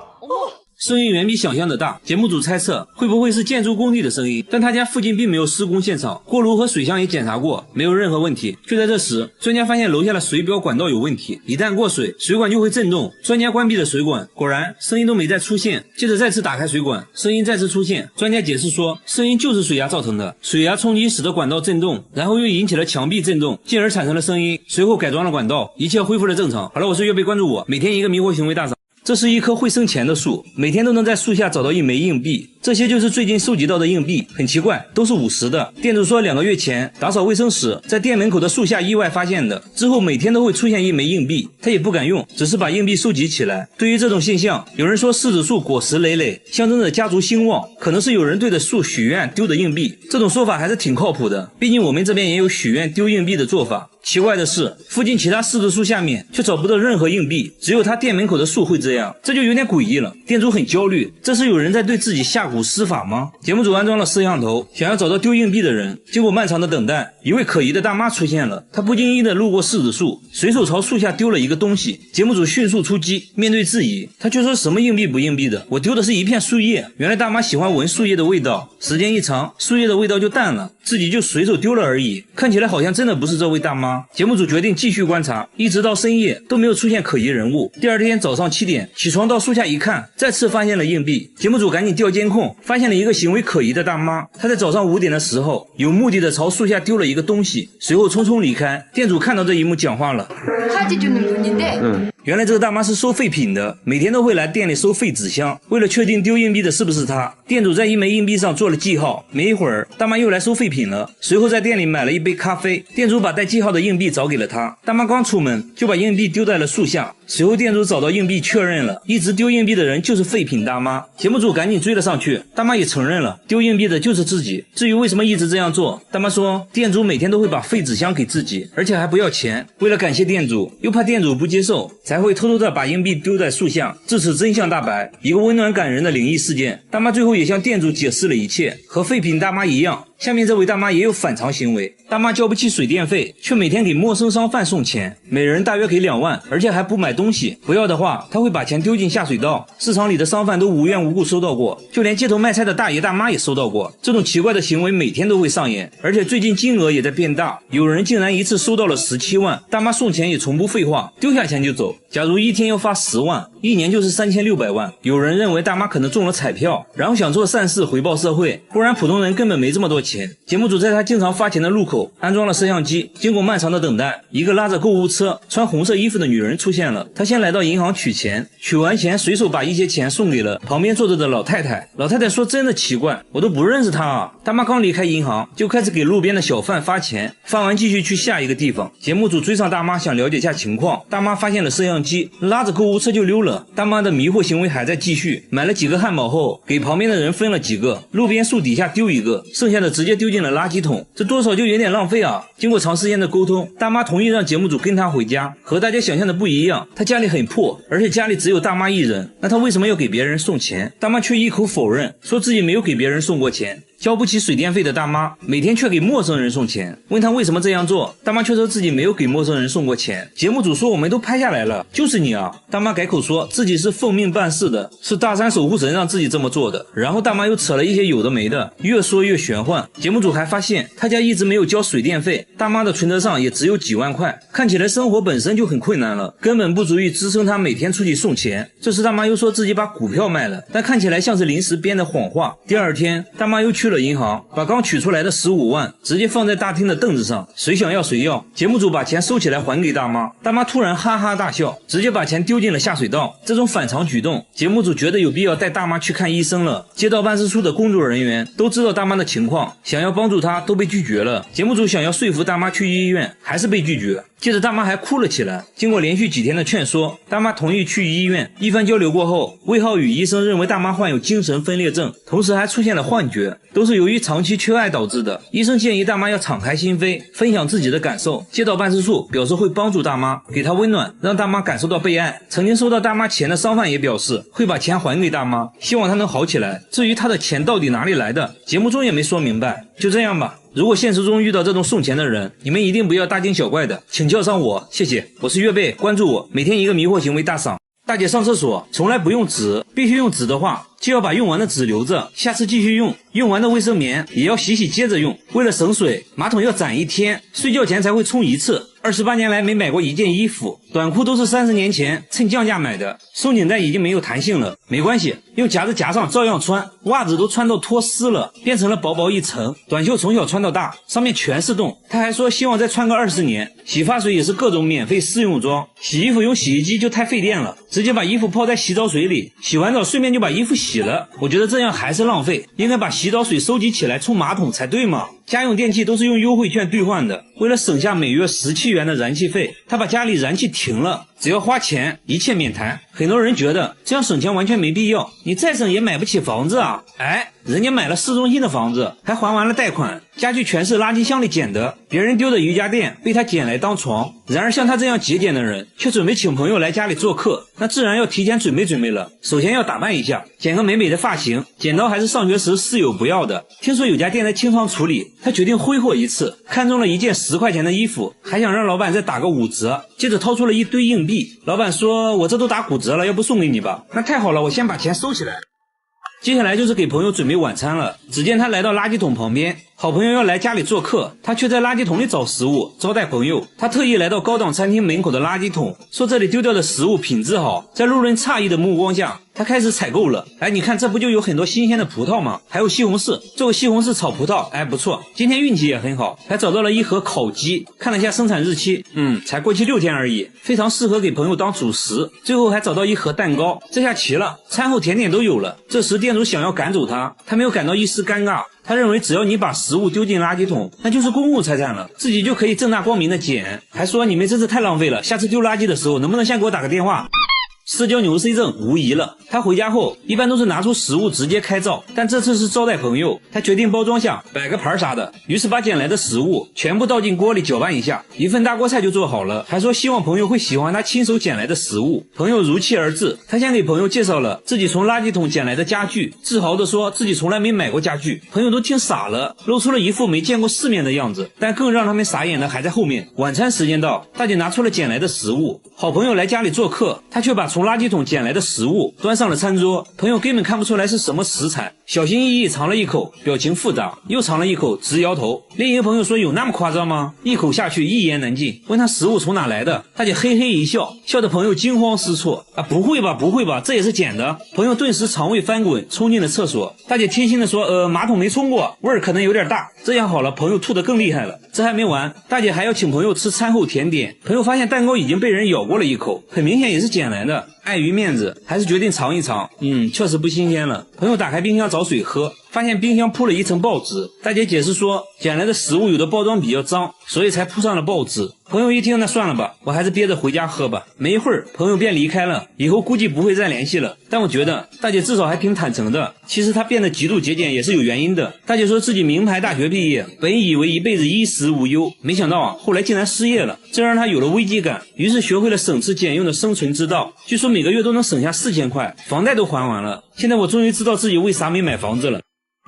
聲音遠比想象的大，節目組猜測會不會是建築工地的聲音，但他家附近並沒有施工現場，鍋爐和水箱也檢查過，沒有任何問題。就在這時，專家發現樓下的水表管道有問題，一旦過水，水管就會震動。專家關閉了水管，果然聲音都沒再出現。接着再次打開水管，聲音再次出現。專家解釋說，聲音就是水壓造成的，水壓衝擊使得管道震動，然後又引起了牆壁震動，進而產生了聲音。隨後改裝了管道，一切恢復了正常。好了，我是岳贝，關注我，每天一個迷惑行為大赏。這是一棵會生錢的樹，每天都能在樹下找到1枚硬幣。這些就是最近收集到的硬幣，很奇怪，都是50的。店主說2個月前打掃衛生時，在店門口的樹下意外發現的，之後每天都會出現1枚硬幣，他也不敢用，只是把硬幣收集起來。對於這種現象，有人說柿子樹果實累累，象徵着家族興旺，可能是有人對着樹許願丟的硬幣。這種說法還是挺靠譜的，畢竟我們這邊也有許願丟硬幣的做法。奇怪的是，附近其他柿子樹下面卻找不到任何硬幣，只有他店門口的樹會這樣，這就有點詭異了。店主很焦慮，這是有人在對自己下蠱施法嗎？節目組安裝了攝像頭，想要找到丟硬幣的人。經過漫長的等待，一位可疑的大媽出現了，她不經意地路過柿子樹，隨手朝樹下丟了一個東西。節目組迅速出擊，面對質疑，她卻說什麼硬幣不硬幣的，我丟的是一片樹葉。原來大媽喜歡聞樹葉的味道，時間一長，樹葉的味道就淡了，自己就隨手丟了而已。看起來好像真的不是這位大媽。嗎？節目組決定繼續觀察，一直到深夜都沒有出現可疑人物。第二天早上7點起床到樹下一看，再次發現了硬幣。節目組趕緊調監控，發現了一個行為可疑的大媽。她在早上5點的時候有目的的朝樹下丟了一個東西，隨後匆匆離開。店主看到這一幕講話了。原來這個大媽是收廢品的，每天都會來店裡收廢紙箱。為了確定丟硬幣的是不是她，店主在一枚硬幣上做了記號。沒一會兒，大媽又來收廢品了，隨後在店裡買了一杯咖啡。店主把帶記號的硬幣找給了她。大媽剛出門就把硬幣丟在了樹下，隨後店主找到硬幣確認了，一直丟硬幣的人就是廢品大媽。節目組趕緊追了上去，大媽也承認了，丟硬幣的就是自己。至於為什麼一直這樣做，大媽說店主每天都會把廢紙箱給自己，而且還不要錢。為了感謝店主，又怕店主不接受，才會偷偷的把硬幣丟在樹下。至此真相大白，一個溫暖感人的靈異事件。大媽最後也向店主解釋了一切，和廢品大媽一樣。下面這位大媽也有反常行為，大媽交不起水電費，卻每天給陌生商販送錢，每人大約給2萬，而且還不買東西，不要的話她會把錢丟進下水道。市場裡的商販都無緣無故收到過，就連街頭賣菜的大爺大媽也收到過。這種奇怪的行為每天都會上演，而且最近金額也在變大，有人竟然一次收到了17萬。大媽送錢也從不廢話，丟下錢就走。假如一天要發10萬，一年就是3600萬。有人認為大媽可能中了彩票，然後想做善事回報社會，不然普通人根本沒這麼多錢。節目組在他經常發錢的路口安裝了攝像機，經過漫長的等待，一個拉着購物車穿紅色衣服的女人出現了。她先來到銀行取錢，取完錢隨手把一些錢送給了旁邊坐着的老太太。老太太說真的奇怪，我都不認識她啊。大媽剛離開銀行就開始給路邊的小販發錢，發完繼續去下一個地方。節目組追上大媽想了解下情況，大媽發現了攝像機，拉着購物車就溜了。大媽的迷惑行为還在繼續，買了幾個漢堡後給旁邊的人分了幾個，路邊樹底下丟一個，剩下的直接丟進了垃圾桶，這多少就有點浪費啊。經過長時間的溝通，大媽同意讓節目組跟她回家。和大家想象的不一樣，她家裡很破，而且家裡只有大媽一人，那她為什麼要給別人送錢？大媽卻一口否認，說自己沒有給別人送過錢。交不起水電費的大媽每天卻給陌生人送錢，問她為什麼這樣做，大媽卻說自己沒有給陌生人送過錢。節目組說我們都拍下來了，就是你啊。大媽改口說自己是奉命辦事的，是大山守護神讓自己這麼做的。然後大媽又扯了一些有的沒的，越說越玄幻。節目組還發現她家一直沒有交水電費，大媽的存折上也只有幾萬塊，看起來生活本身就很困難了，根本不足以支撐她每天出去送錢。這時大媽又說自己把股票賣了，但看起來像是臨時編的謊話。第二天大媽又去了銀行，把剛取出來的15萬直接放在大廳的凳子上，誰想要誰要。節目組把錢收起來還給大媽，大媽突然哈哈大笑，直接把錢丟進了下水道。這種反常舉動，節目組覺得有必要帶大媽去看醫生了。街道辦事處的工作人員都知道大媽的情況，想要幫助她都被拒絕了。節目組想要說服大媽去醫院，還是被拒絕。接着大媽還哭了起來，經過連續幾天的勸說，大媽同意去醫院。一番交流過後，魏浩宇醫生認為大媽患有精神分裂症，同時還出現了幻覺，都是由於長期缺愛導致的。醫生建議大媽要敞開心扉，分享自己的感受。街道辦事處表示會幫助大媽，給她溫暖，讓大媽感受到被愛。曾經收到大媽錢的商販也表示會把錢還給大媽，希望她能好起來。至於她的錢到底哪裡來的，節目中也沒說明白。就這樣吧，如果現實中遇到這種送錢的人，你們一定不要大驚小怪的，請叫上我，謝謝。我是月貝，關注我，每天一個迷惑行為大賞。大姐上廁所從來不用紙，必須用紙的話就要把用完的紙留着，下次繼續用。用完的衛生棉也要洗接着用。為了省水，馬桶要攒1天，睡覺前才會沖1次。28年來沒買過一件衣服，短褲都是30年前趁降價買的，鬆緊帶已經沒有彈性了，沒關係，用夾子夾上照樣穿。襪子都穿到脫絲了，變成了薄薄一層。短袖從小穿到大，上面全是洞。他還說希望再穿個20年。洗髮水也是各種免費試用裝。洗衣服用洗衣機就太費電了，直接把衣服泡在洗澡水裡，洗完澡順便就把衣服洗了。我觉得這樣還是浪費，應該把洗澡水收集起來沖馬桶才對嘛。家用電器都是用優惠券兌換的，為了省下每月17元的燃氣費，他把家裡燃氣停了，只要花錢一切免談。很多人覺得這樣省錢完全沒必要，你再省也買不起房子啊。人家買了市中心的房子，還還完了貸款，家具全是垃圾箱裡撿的，別人丟的瑜伽墊被他撿來當床。然而像他這樣節儉的人，卻準備請朋友來家裡做客，那自然要提前準備了。首先要打扮一下，剪個美美的髮型，剪刀還是上學時室友不要的。聽說有家店在清倉處理，他決定揮霍一次，看中了一件10塊錢的衣服，還想讓老闆再打個5折，接着掏出了一堆硬幣。老闆說我這都打5折了，要不送給你吧。那太好了，我先把錢收起來。接下來就是給朋友準備晚餐了。只見他來到垃圾桶旁邊，好朋友要来家裡做客，他卻在垃圾桶裡找食物招待朋友。他特意來到高檔餐廳門口的垃圾桶，說這裡丟掉的食物品質好。在路人詫異的目光下，他開始採購了。哎，你看這不就有很多新鮮的葡萄嗎？還有西紅柿，做個西紅柿炒葡萄，哎，不錯。今天運氣也很好，還找到了一盒烤雞，看了一下生產日期，才過期6天而已，非常適合給朋友當主食。最後還找到一盒蛋糕，這下齊了，餐後甜點都有了。這時店主想要趕走他，他沒有感到一絲尷尬。他認為只要你把食物丟進垃圾桶，那就是公共財產了，自己就可以正大光明的撿。還說你們真是太浪費了，下次丟垃圾的時候能不能先給我打個電話？社交牛 C 症無疑了。他回家後一般都是拿出食物直接開灶，但這次是招待朋友，他決定包裝下擺個盤啥的，於是把撿來的食物全部倒進鍋裡攪拌一下，一份大鍋菜就做好了。還說希望朋友會喜歡他親手撿來的食物。朋友如期而至，他先給朋友介紹了自己從垃圾桶撿來的家具，自豪地說自己從來沒買過家具。朋友都聽傻了，露出了一副沒見過世面的樣子。但更讓他們傻眼的還在後面。晚餐時間到，大姐拿出了撿來的食物，好朋友來家裡做客，他卻把從垃圾桶撿來的食物端上了餐桌。朋友根本看不出來是什麼食材，小心翼翼嘗了一口，表情複雜，又嘗了一口，直搖頭。另一個朋友說有那麼誇張嗎？一口下去一言難盡，問他食物從哪來的，大姐嘿嘿一笑，笑得朋友驚慌失措。啊，不會吧不會吧，這也是撿的。朋友頓時腸胃翻滾，衝進了廁所。大姐貼心地說馬桶沒沖過，味兒可能有點大。這樣好了，朋友吐得更厲害了。這還沒完，大姐還要請朋友吃餐後甜點。朋友發現蛋糕已經被人咬過了一口，很明顯也是撿來的，礙於面子還是決定嘗一嘗。確實不新鮮了。朋友打開冰箱找水喝，發現冰箱鋪了一層報紙。大姐解釋說撿來的食物有的包裝比較髒，所以才鋪上了報紙。朋友一聽，那算了吧，我還是憋着回家喝吧。沒一會兒朋友便離開了，以後估計不會再聯繫了。但我覺得大姐至少還挺坦誠的，其實她變得極度節儉也是有原因的。大姐說自己名牌大學畢業，本以為一輩子衣食無憂，沒想到後來竟然失業了，這讓她有了危機感，於是學會了省吃儉用的生存之道。據說每個月都能省下4000塊，房貸都還完了。現在我終於知道自己為啥沒買房子了。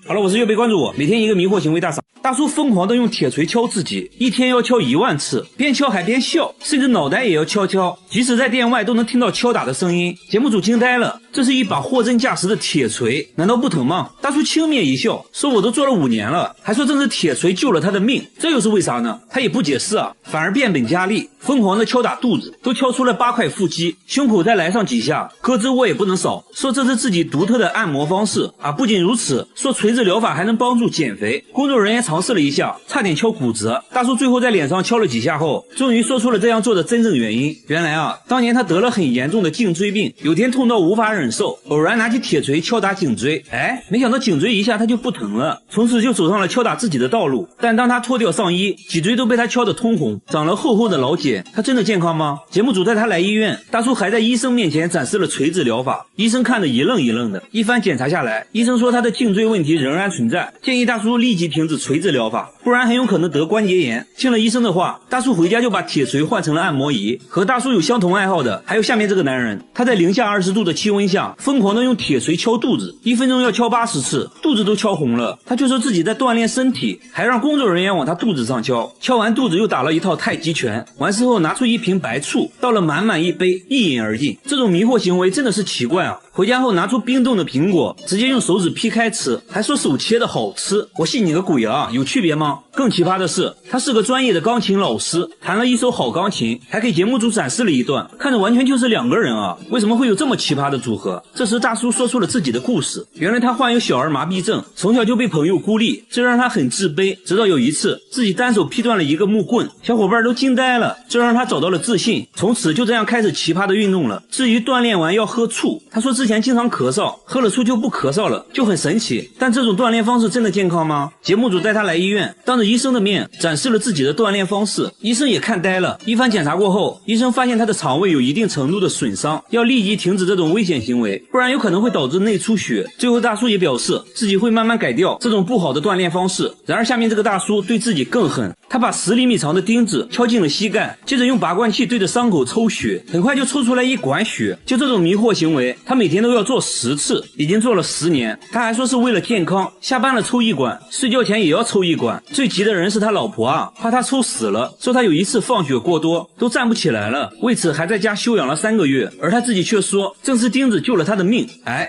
好了，我是右貝，關注我，每天一個迷惑行為大賞。大叔瘋狂地用鐵錘敲自己，一天要敲1萬次，邊敲還邊笑，甚至腦袋也要敲敲，即使在店外都能聽到敲打的聲音。節目組驚呆了，這是一把貨真價實的鐵錘，難道不疼嗎？大叔輕蔑一笑，說我都做了5年了，還說正是鐵錘救了他的命，這又是為啥呢？他也不解釋啊，反而變本加厲，瘋狂地敲打肚子，都敲出了8塊腹肌，胸口再來上幾下，胳肢窩也不能少，說這是自己獨特的按摩方式啊。不僅如此，說錘子療法還能幫助減肥。工作人員嘗試了一下，差點敲骨折。大叔最後在臉上敲了幾下後，終於說出了這樣做的真正原因。原來啊，當年他得了很嚴重的頸椎病，有天痛到無法忍受，偶然拿起鐵錘敲打頸椎，沒想到頸椎一下他就不疼了，從此就走上了敲打自己的道路。但當他脫掉上衣，脊椎都被他敲得通紅，長了厚厚的老繭。他真的健康嗎？節目組帶他來醫院，大叔還在醫生面前展示了錘子療法。醫生看得一愣一愣的，一番檢查下來，醫生說他的頸椎問題仍然存在，建議大叔立即停止錘子療法，不然很有可能得關節炎。聽了醫生的話，大叔回家就把鐵錘換成了按摩儀。和大叔有相同愛好的還有下面這個男人，他在零下20度的氣溫下瘋狂的用鐵錘敲肚子，1分鐘要敲80次，肚子都敲紅了。他卻說自己在鍛鍊身體，還讓工作人員往他肚子上敲，敲完肚子又打了一套太極拳。完事後拿出一瓶白醋，倒了滿满一杯，一飲而盡。這種迷惑行為真的是奇怪啊。回家後拿出冰凍的蘋果，直接用手指劈開吃，還說手切的好吃。我信你個鬼啊，有區別嗎？更奇葩的是，他是個專業的鋼琴老師，彈了一手好鋼琴，還給節目組展示了一段，看着完全就是2個人啊，為什麼會有這麼奇葩的組合？這時大叔說出了自己的故事，原來他患有小兒麻痹症，從小就被朋友孤立，這讓他很自卑，直到有一次自己單手劈斷了一個木棍，小夥伴都驚呆了，這讓他找到了自信，從此就這樣開始奇葩的運動了。至於鍛鍊完要喝醋，他說之前經常咳嗽，喝了醋就不咳嗽了，就很神奇。但這種鍛鍊方式真的健康嗎？節目組帶他來醫院，當着醫生的面展示了自己的鍛鍊方式，醫生也看呆了。一番檢查過後，醫生發現他的腸胃有一定程度的損傷，要立即停止這種危險行為，不然有可能會導致內出血。最後大叔也表示自己會慢慢改掉這種不好的鍛鍊方式。然而下面這個大叔對自己更狠，他把10厘米長的釘子敲進了膝蓋，接着用拔罐器对着傷口抽血，很快就抽出來一管血。就這種迷惑行為，他每天都要做10次，已經做了10年。他還說是為了健康，下班了抽一管，睡覺前也要抽一管。最急的人是他老婆啊，怕他抽死了，說他有一次放血過多，都站不起來了，為此還在家休養了3個月。而他自己卻說，正是釘子救了他的命。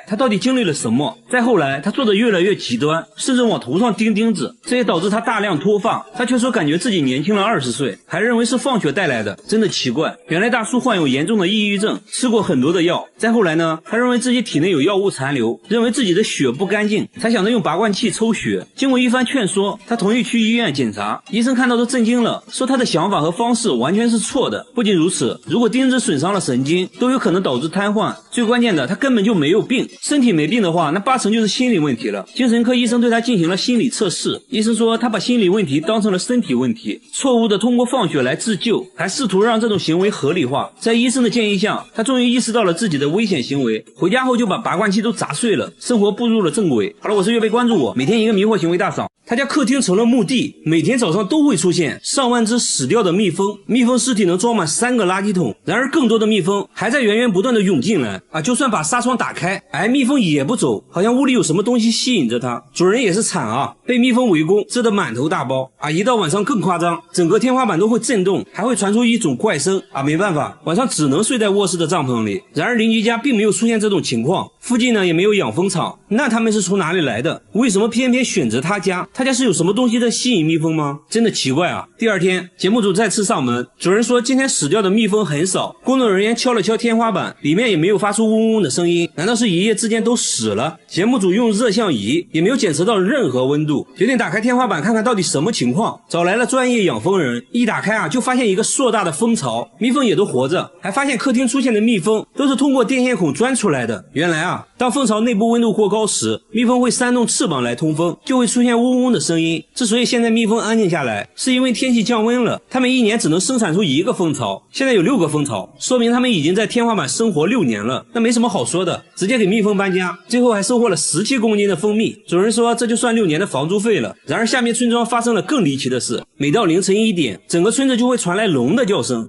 他到底經歷了什麼？再後來，他做得越來越極端，甚至往頭上釘子，這也導致他大量脫髮。他卻說感覺自己年輕了20歲，還認為是放血帶來的，真的奇怪。原來大叔患有嚴重的抑鬱症，吃過很多的藥。再後來呢，他認為自己體內有藥物殘留，認為自己的血不乾淨，才想着用拔罐器抽血。經過一番勸說，他同意去醫院檢查。醫生看到都震驚了，說他的想法和方式完全是錯的。不僅如此，如果釘子損傷了神經，都有可能導致癱瘓。最關鍵的，他根本就沒有病，身體沒病的話，那8成就是心理問題了。精神科醫生對他進行了心理測試，醫生說他把心理問題當成了身體問題，錯誤的通過放血來自救，還試圖讓這種行為合理化。在醫生的建議下，他終於意識到了自己的危險行為，回家後就把拔罐器都砸碎了，生活步入了正軌。好了，我是岳飞，關注我，每天一個迷惑行為大赏。他家客廳成了墓地，每天早上都會出現上萬隻死掉的蜜蜂，蜜蜂屍體能裝滿3個垃圾桶。然而更多的蜜蜂還在源源不斷的湧進來啊！就算把紗窗打開，蜜蜂也不走，好像屋裡有什麼東西吸引着它。主人也是慘啊，被蜜蜂圍攻，蛰得滿頭大包啊！一到晚上更誇張，整個天花板都會震動，還會傳出一種怪聲啊！沒辦法，晚上只能睡在臥室的帳篷裡。然而鄰居家並沒有出現這種情況，附近呢也沒有養蜂場，那他們是從哪裡來的？為什麼偏偏選擇他家？他家是有什麼東西在吸引蜜蜂嗎？真的奇怪啊！第二天，節目組再次上門，主人說今天死掉的蜜蜂很少，工作人員敲了敲天花板，裡面也沒有發出嗡嗡的聲音，難道是一夜之間都死了？節目組用熱像儀也沒有檢測到任何溫度，決定打開天花板看看到底什麼情況。找來了專業養蜂人，一打開就發現一個碩大的蜂巢，蜜蜂也都活着，還發現客廳出現的蜜蜂都是通過電線孔鑽出來的。原來當蜂巢內部溫度過高時，蜜蜂會扇動翅膀來通風，就會出現嗡嗡的聲音。之所以現在蜜蜂安靜下來，是因為天氣降溫了，它們一年只能生產出1個蜂巢，現在有6個蜂巢，說明它們已經在天花板生活6年了。那沒什麼好說的，直接給蜜蜂搬家，最後還收穫了17公斤的蜂蜜。主人說這就算6年的房租費了。然而下面村莊發生了更離奇的事，每到凌晨1點，整個村子就會傳來龍的叫聲。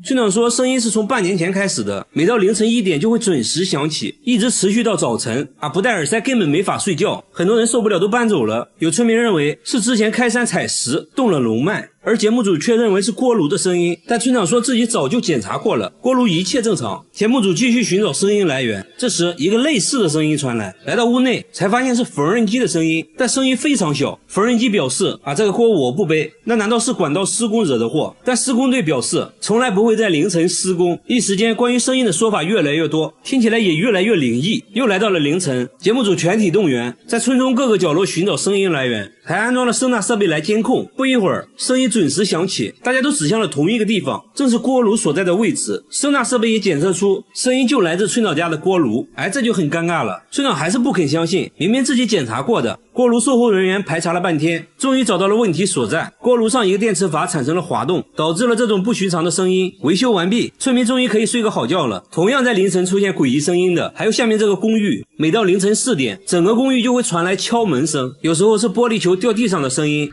村長說聲音是從半年前開始的，每到凌晨1點就會準時響起，一直持續到早晨不戴耳塞根本沒法睡覺，很多人受不了都搬走了。有村民認為是之前開山採石動了龍脈，而節目組卻認為是鍋爐的聲音，但村長說自己早就檢查過了，鍋爐一切正常。節目組繼續尋找聲音來源，這時一個類似的聲音傳來，來到屋內才發現是縫紉機的聲音，但聲音非常小。縫紉機表示這個鍋我不背，那難道是管道施工惹的禍？但施工隊表示從來不會在凌晨施工。一時間關於聲音的說法越來越多，聽起來也越來越靈異。又來到了凌晨，節目組全體動員，在村中各個角落尋找聲音來源，還安裝了聲納設備來監控。不一會兒，聲音準時響起，大家都指向了同一個地方，正是鍋爐所在的位置。聲納設備也檢測出聲音就來自村長家的鍋爐。這就很尷尬了，村長還是不肯相信，明明自己檢查過的。鍋爐售后人員排查了半天，終於找到了問題所在，鍋爐上一個電磁閥產生了滑動，導致了這種不尋常的聲音。維修完畢，村民終於可以睡個好覺了。同樣在凌晨出現詭異聲音的還有下面這個公寓，每到凌晨4點，整個公寓就會傳來敲門聲，有時候是玻璃球掉地上的聲音。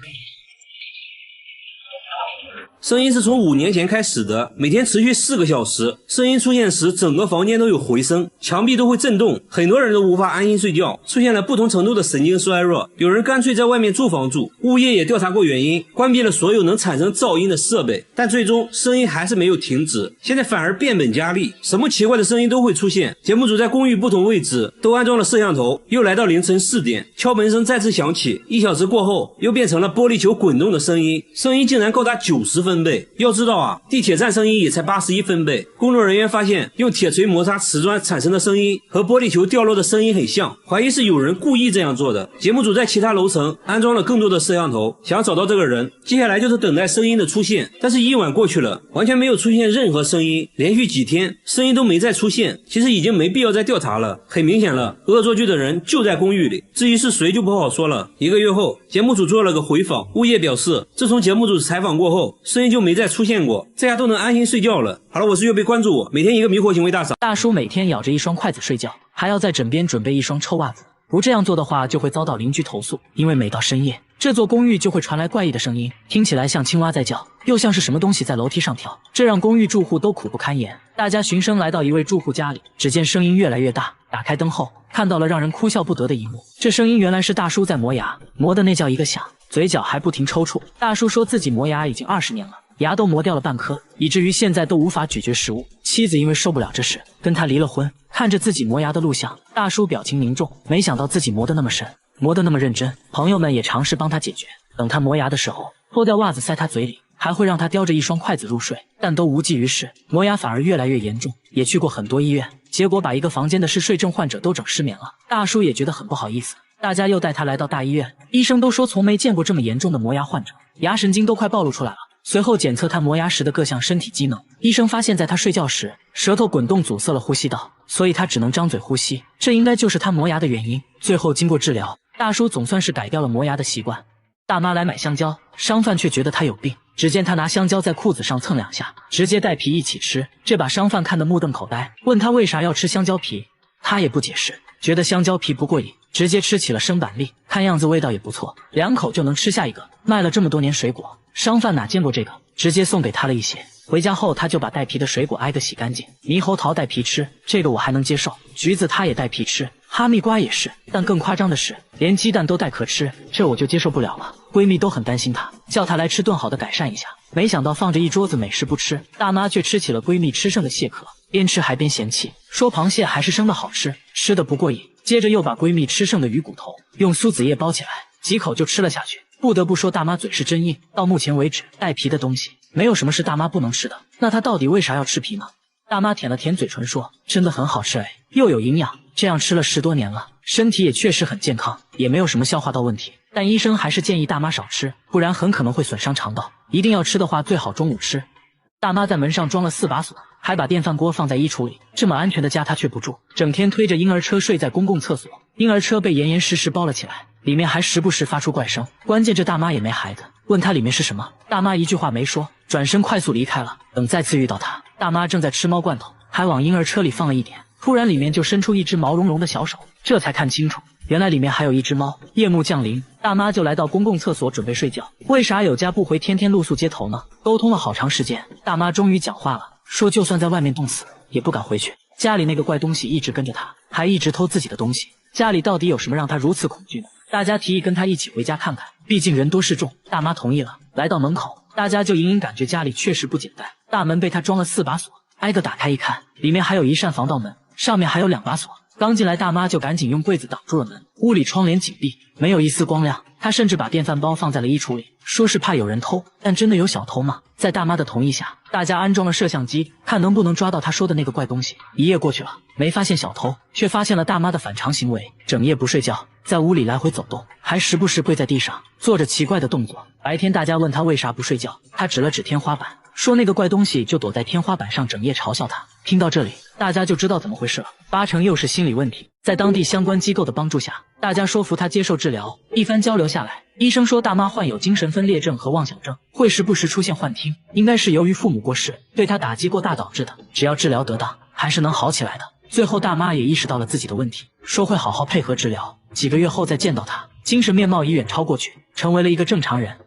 聲音是從5年前開始的，每天持續4個小時。聲音出現時，整個房間都有回聲，牆壁都會震動，很多人都無法安心睡覺，出現了不同程度的神經衰弱。有人乾脆在外面租房住。物業也調查過原因，關閉了所有能產生噪音的設備，但最終聲音還是沒有停止，現在反而變本加厲，什麼奇怪的聲音都會出現。節目組在公寓不同位置都安裝了攝像頭。又來到凌晨4點，敲門聲再次響起，1小時過後又變成了玻璃球滾動的聲音，聲音竟然高達90分貝。要知道地鐵站聲音也才81分貝。工作人員發現用鐵錘摩擦瓷磚產生的聲音和玻璃球掉落的聲音很像，懷疑是有人故意這樣做的。節目組在其他樓層安裝了更多的攝像頭，想要找到這個人。接下來就是等待聲音的出現，但是一晚過去了，完全沒有出現任何聲音，連續幾天聲音都沒再出現。其實已經沒必要再調查了，很明顯了，惡作劇的人就在公寓裡，至於是誰就不好說了。1個月後，節目組做了個回訪，物業表示自從節目組採訪過後，聲音就沒再出現過，這下都能安心睡覺了。好了，我是岳飞，關注我，每天一個迷惑行為大賞。大叔每天咬着1雙筷子睡覺，還要在枕邊準備1雙臭襪子，不這樣做的話就會遭到鄰居投訴，因為每到深夜這座公寓就會傳來怪異的聲音，聽起來像青蛙在叫，又像是什麼東西在樓梯上跳，這讓公寓住戶都苦不堪言。大家循声来到一位住戶家里，只見声音越来越大，打開燈後看到了讓人哭笑不得的一幕。这声音原来是大叔在磨牙，磨的那叫一個響，嘴角還不停抽搐。大叔說自己磨牙已經20年了，牙都磨掉了半顆，以至於現在都無法咀嚼食物。妻子因為受不了這事，跟他離了婚。看着自己磨牙的錄像，大叔表情凝重，沒想到自己磨得那麼深，磨得那麼認真。朋友們也嘗試幫他解決，等他磨牙的時候，脫掉襪子塞他嘴裡，還會讓他叼着一雙筷子入睡，但都無濟於事，磨牙反而越來越嚴重。也去過很多醫院，結果把一個房間的嗜睡症患者都整失眠了。大叔也覺得很不好意思，大家又帶他來到大醫院，醫生都說從沒見過這麼嚴重的磨牙患者，牙神經都快暴露出來了。隨後檢測他磨牙時的各項身體機能，醫生發現在他睡覺時，舌頭滾動阻塞了呼吸道，所以他只能張嘴呼吸，這應該就是他磨牙的原因。最後經過治療，大叔總算是改掉了磨牙的習慣。大媽來買香蕉，商販卻覺得他有病，只見他拿香蕉在褲子上蹭2下，直接帶皮一起吃，這把商販看得目瞪口呆，問他為啥要吃香蕉皮，他也不解釋，覺得香蕉皮不過癮，直接吃起了生板栗，看樣子味道也不錯，2口就能吃下一個。賣了這麼多年水果，商販哪見過這個，直接送給他了一些。回家後他就把帶皮的水果挨個洗乾淨，獼猴桃帶皮吃，這個我還能接受，橘子他也帶皮吃，哈密瓜也是，但更誇張的是連雞蛋都帶殼吃，這我就接受不了了。閨蜜都很擔心她，叫她來吃頓好的改善一下，沒想到放着一桌子美食不吃，大媽卻吃起了閨蜜吃剩的蟹殼，邊吃還邊嫌棄，說螃蟹還是生的好吃，吃得不過癮，接着又把閨蜜吃剩的魚骨頭用蘇子葉包起來，幾口就吃了下去。不得不說大媽嘴是真硬，到目前為止帶皮的東西沒有什麼是大媽不能吃的，那她到底為啥要吃皮呢？大媽舔了舔嘴唇說，真的很好吃哎，又有營養，這樣吃了10多年了，身體也確實很健康，也沒有什麼消化道問題，但醫生還是建議大媽少吃，不然很可能會損傷腸道，一定要吃的話最好中午吃。大媽在門上裝了4把鎖，還把電飯鍋放在衣櫥裡，這麼安全的家她卻不住，整天推着嬰兒車睡在公共廁所，嬰兒車被嚴嚴實實包了起來，裡面還時不時發出怪聲，關鍵這大媽也沒孩子，問她裡面是什麼，大媽一句話沒說，轉身快速離開了。等再次遇到她，大媽正在吃貓罐頭，還往嬰兒車裡放了一點，突然裡面就伸出一隻毛茸茸的小手，這才看清楚，原來裡面還有一隻貓。夜幕降臨，大媽就來到公共廁所準備睡覺，為啥有家不回，天天露宿街頭呢？溝通了好長時間，大媽終於講話了，說就算在外面凍死也不敢回去，家裡那個怪東西一直跟着她，還一直偷自己的東西，家裡到底有什麼讓她如此恐懼呢？大家提議跟她一起回家看看，畢竟人多勢眾，大媽同意了。來到門口，大家就隱隱感覺家裡確實不簡單，大門被她裝了4把鎖，挨個打開一看，裡面還有一扇防盜門，上面還有2把鎖。剛進來，大媽就趕緊用櫃子擋住了門，屋裡窗簾緊閉，沒有一絲光亮。她甚至把電飯煲放在了衣櫥裡，說是怕有人偷，但真的有小偷嗎？在大媽的同意下，大家安裝了攝像機，看能不能抓到她說的那個怪東西。一夜過去了，沒發現小偷，卻發現了大媽的反常行為，整夜不睡覺，在屋裡來回走動，還時不時跪在地上做着奇怪的動作。白天大家問她為啥不睡覺，她指了指天花板，說那個怪東西就躲在天花板上，整夜嘲笑她。聽到這裡，大家就知道怎麼回事了，8成又是心理問題。在當地相關機構的幫助下，大家說服她接受治療。一番交流下來，醫生說大媽患有精神分裂症和妄想症，會時不時出現幻聽，應該是由於父母過世對她打擊過大導致的，只要治療得當，還是能好起來的。最後大媽也意識到了自己的問題，說會好好配合治療，幾個月後再見到她，精神面貌已遠超過去，成為了一個正常人。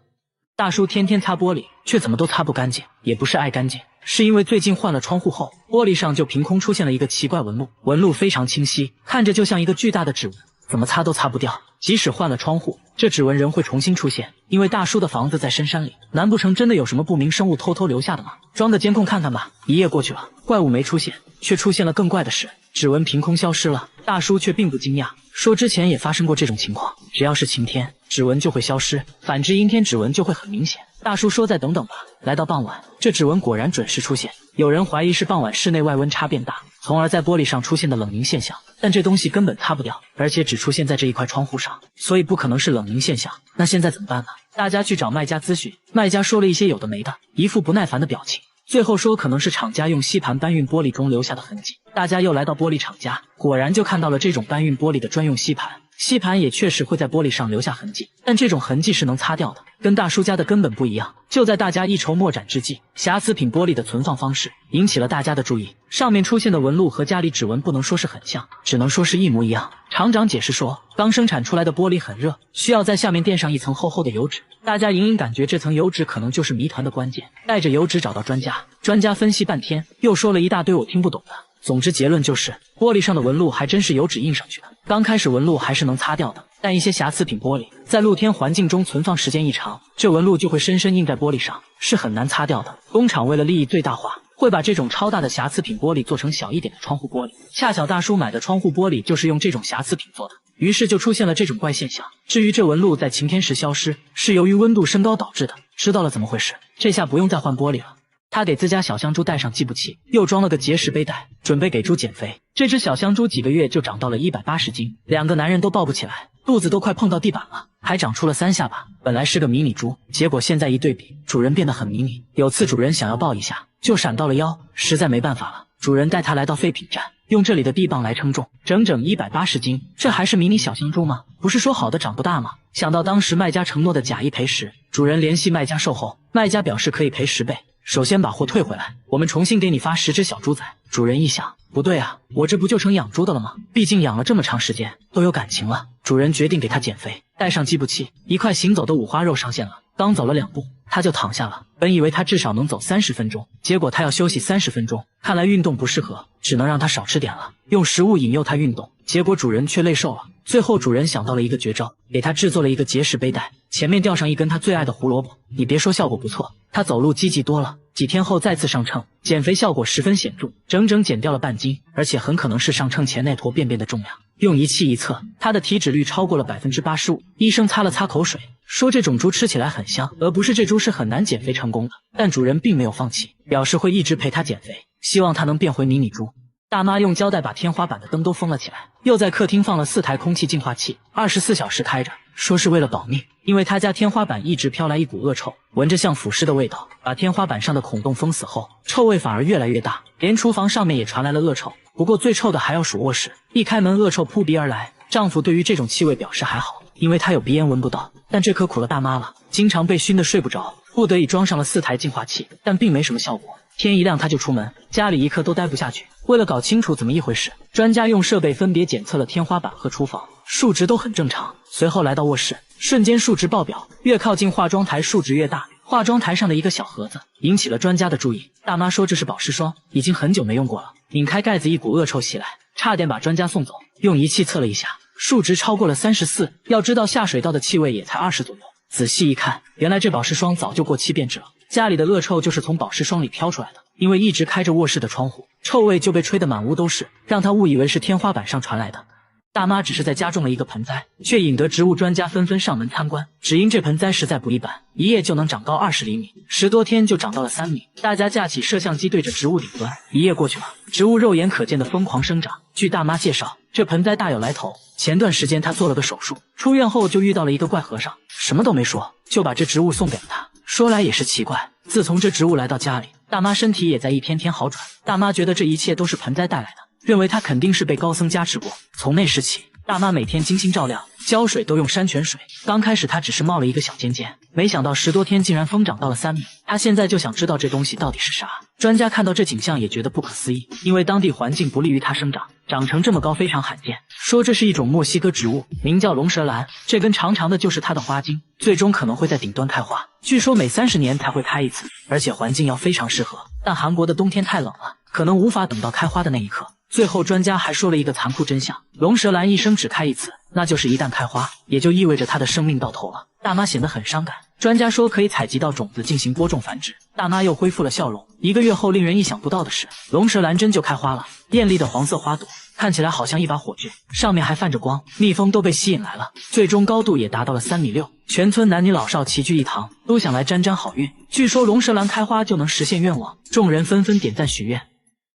大叔天天擦玻璃，卻怎麼都擦不乾淨，也不是愛乾淨，是因為最近換了窗戶後，玻璃上就憑空出現了一個奇怪紋路，紋路非常清晰，看着就像一個巨大的指紋，怎麼擦都擦不掉。即使換了窗戶，這指紋仍會重新出現，因為大叔的房子在深山裡，難不成真的有什麼不明生物偷偷留下的嗎？裝個監控看看吧。一夜過去了，怪物沒出現，卻出現了更怪的事，指紋憑空消失了。大叔卻並不驚訝，說之前也發生過這種情況，只要是晴天，指紋就會消失，反之陰天指紋就會很明顯。大叔說再等等吧。來到傍晚，這指紋果然準時出現，有人懷疑是傍晚室內外溫差變大，從而在玻璃上出現的冷凝現象，但這東西根本擦不掉，而且只出現在這一塊窗戶上，所以不可能是冷凝現象。那現在怎麼辦呢？大家去找賣家諮詢，賣家說了一些有的沒的，一副不耐煩的表情，最後說可能是廠家用吸盤搬運玻璃中留下的痕跡。大家又來到玻璃廠家，果然就看到了這種搬運玻璃的專用吸盤，吸盤也確實會在玻璃上留下痕跡，但這種痕跡是能擦掉的，跟大叔家的根本不一樣。就在大家一筹莫展之際，瑕疵品玻璃的存放方式引起了大家的注意。上面出现的紋路和家裡指紋不能說是很像，只能說是一模一樣。厂長解釋說，剛生產出來的玻璃很熱，需要在下面墊上一层厚厚的油脂。大家隱隱感覺這層油脂可能就是謎團的關鍵。帶着油脂找到專家，專家分析半天，又說了一大堆我听不懂的。總之結論就是，玻璃上的紋路還真是油脂印上去的。剛開始紋路還是能擦掉的，但一些瑕疵品玻璃在露天環境中存放時間一長，這紋路就會深深印在玻璃上，是很難擦掉的。工廠為了利益最大化，會把這種超大的瑕疵品玻璃做成小一點的窗戶玻璃。恰巧大叔買的窗戶玻璃就是用這種瑕疵品做的，於是就出現了這種怪現象。至於這紋路在晴天時消失，是由於溫度升高導致的。知道了怎麼回事，這下不用再換玻璃了。他給自家小香豬帶上计步器，又裝了個結實背帶，準備給豬減肥。這只小香豬幾個月就長到了180斤，兩個男人都抱不起來，肚子都快碰到地板了，還長出了3下巴。本來是個迷你豬，結果現在一對比，主人變得很迷你。有次主人想要抱一下，就閃到了腰，實在沒辦法了，主人帶他來到廢品站，用這裡的臂膀來稱重，整整180斤。這還是迷你小香豬嗎？不是說好的長不大嗎？想到当時賣家承諾的假一賠10，主人聯繫賣家售後，賣家表示可以賠10倍。首先把貨退回來，我們重新給你發10只小豬仔。主人一想，不对啊，我這不就成養豬的了嗎？畢竟養了這麼長時間，都有感情了。主人決定給他減肥，帶上計步器，一塊行走的五花肉上線了。剛走了2步，他就躺下了。本以為他至少能走30分鐘，結果他要休息30分鐘。看來運動不適合，只能讓他少吃點了，用食物引誘他運動。結果主人卻累瘦了。最後主人想到了一個絕招，給他制作了一個結實背帶，前面吊上一根他最愛的胡蘿蔔。你別說，效果不錯，他走路積極多了。幾天後再次上秤，減肥效果十分顯著，整整減掉了半斤，而且很可能是上秤前那坨便便的重量。用儀器一測，他的體脂率超過了85%。醫生擦了擦口水，說這種豬吃起來很香，而不是這豬是很難減肥成功的。但主人並沒有放棄，表示會一直陪他減肥，希望他能變回迷你豬。大媽用膠帶把天花板的燈都封了起來，又在客廳放了4台空氣净化器，24小時開着，說是為了保密。因為他家天花板一直飄來一股惡臭，聞着像腐屍的味道，把天花板上的孔洞封死後，臭味反而越來越大，連廚房上面也傳來了惡臭。不過最臭的還要數臥室，一開門惡臭撲鼻而來。丈夫對於這種氣味表示還好，因為他有鼻炎聞不到，但這可苦了大媽了，經常被燻得睡不着，不得已裝上了4台净化器，但並沒什麼效果。天一亮他就出門，家裡一刻都待不下去。為了搞清楚怎麼一回事，專家用設備分別檢測了天花板和廚房，數值都很正常。隨後來到臥室，瞬間數值爆表，越靠近化妝台數值越大。化妝台上的一個小盒子引起了專家的注意。大媽說這是保濕霜，已經很久沒用過了。擰開蓋子，一股惡臭襲來，差點把專家送走。用儀器測了一下，數值超過了34。要知道下水道的氣味也才20左右。仔細一看，原來這保濕霜早就過期變質了。家裡的惡臭就是從保濕霜裡飄出來的。因為一直開着臥室的窗戶，臭味就被吹得滿屋都是，讓他誤以為是天花板上傳來的。大媽只是在家種了一個盆栽，卻引得植物專家紛紛上門參觀。只因這盆栽實在不一般，一夜就能長高20厘米，10多天就長到了3米。大家架起攝像機對着植物頂端，一夜過去了，植物肉眼可見的瘋狂生長。據大媽介紹，這盆栽大有來頭。前段時間她做了個手術，出院後就遇到了一個怪和尚，什麼都沒說，就把這植物送給了她。說來也是奇怪，自從這植物來到家裡，大媽身體也在一天天好轉。大媽覺得這一切都是盆栽帶來的，認為她肯定是被高僧加持過。從那時起，大媽每天精心照料，澆水都用山泉水。剛開始她只是冒了一個小尖尖，沒想到10多天竟然瘋長到了3米。她現在就想知道這東西到底是啥。專家看到這景象也覺得不可思議，因為當地環境不利於它生長，長成這麼高非常罕見。說這是一種墨西哥植物，名叫龍舌蘭，這根長長的就是它的花茎，最終可能會在頂端開花。據說每30年才會開一次，而且環境要非常適合。但韓國的冬天太冷了，可能無法等到開花的那一刻。最後專家還說了一個殘酷真相，龍舌蘭一生只開一次，那就是一旦開花，也就意味着它的生命到頭了。大媽顯得很傷感。專家說可以採集到種子進行播種繁殖。大媽又恢復了笑容。1個月後，令人意想不到的是，龍舌蘭真就開花了，豔麗的黃色花朵看起來好像一把火炬，上面還泛着光，蜜蜂都被吸引來了。最終高度也達到了3.6米，全村男女老少齊聚一堂，都想來沾沾好運。據說龍舌蘭開花就能實現願望，眾人紛紛點讚許願。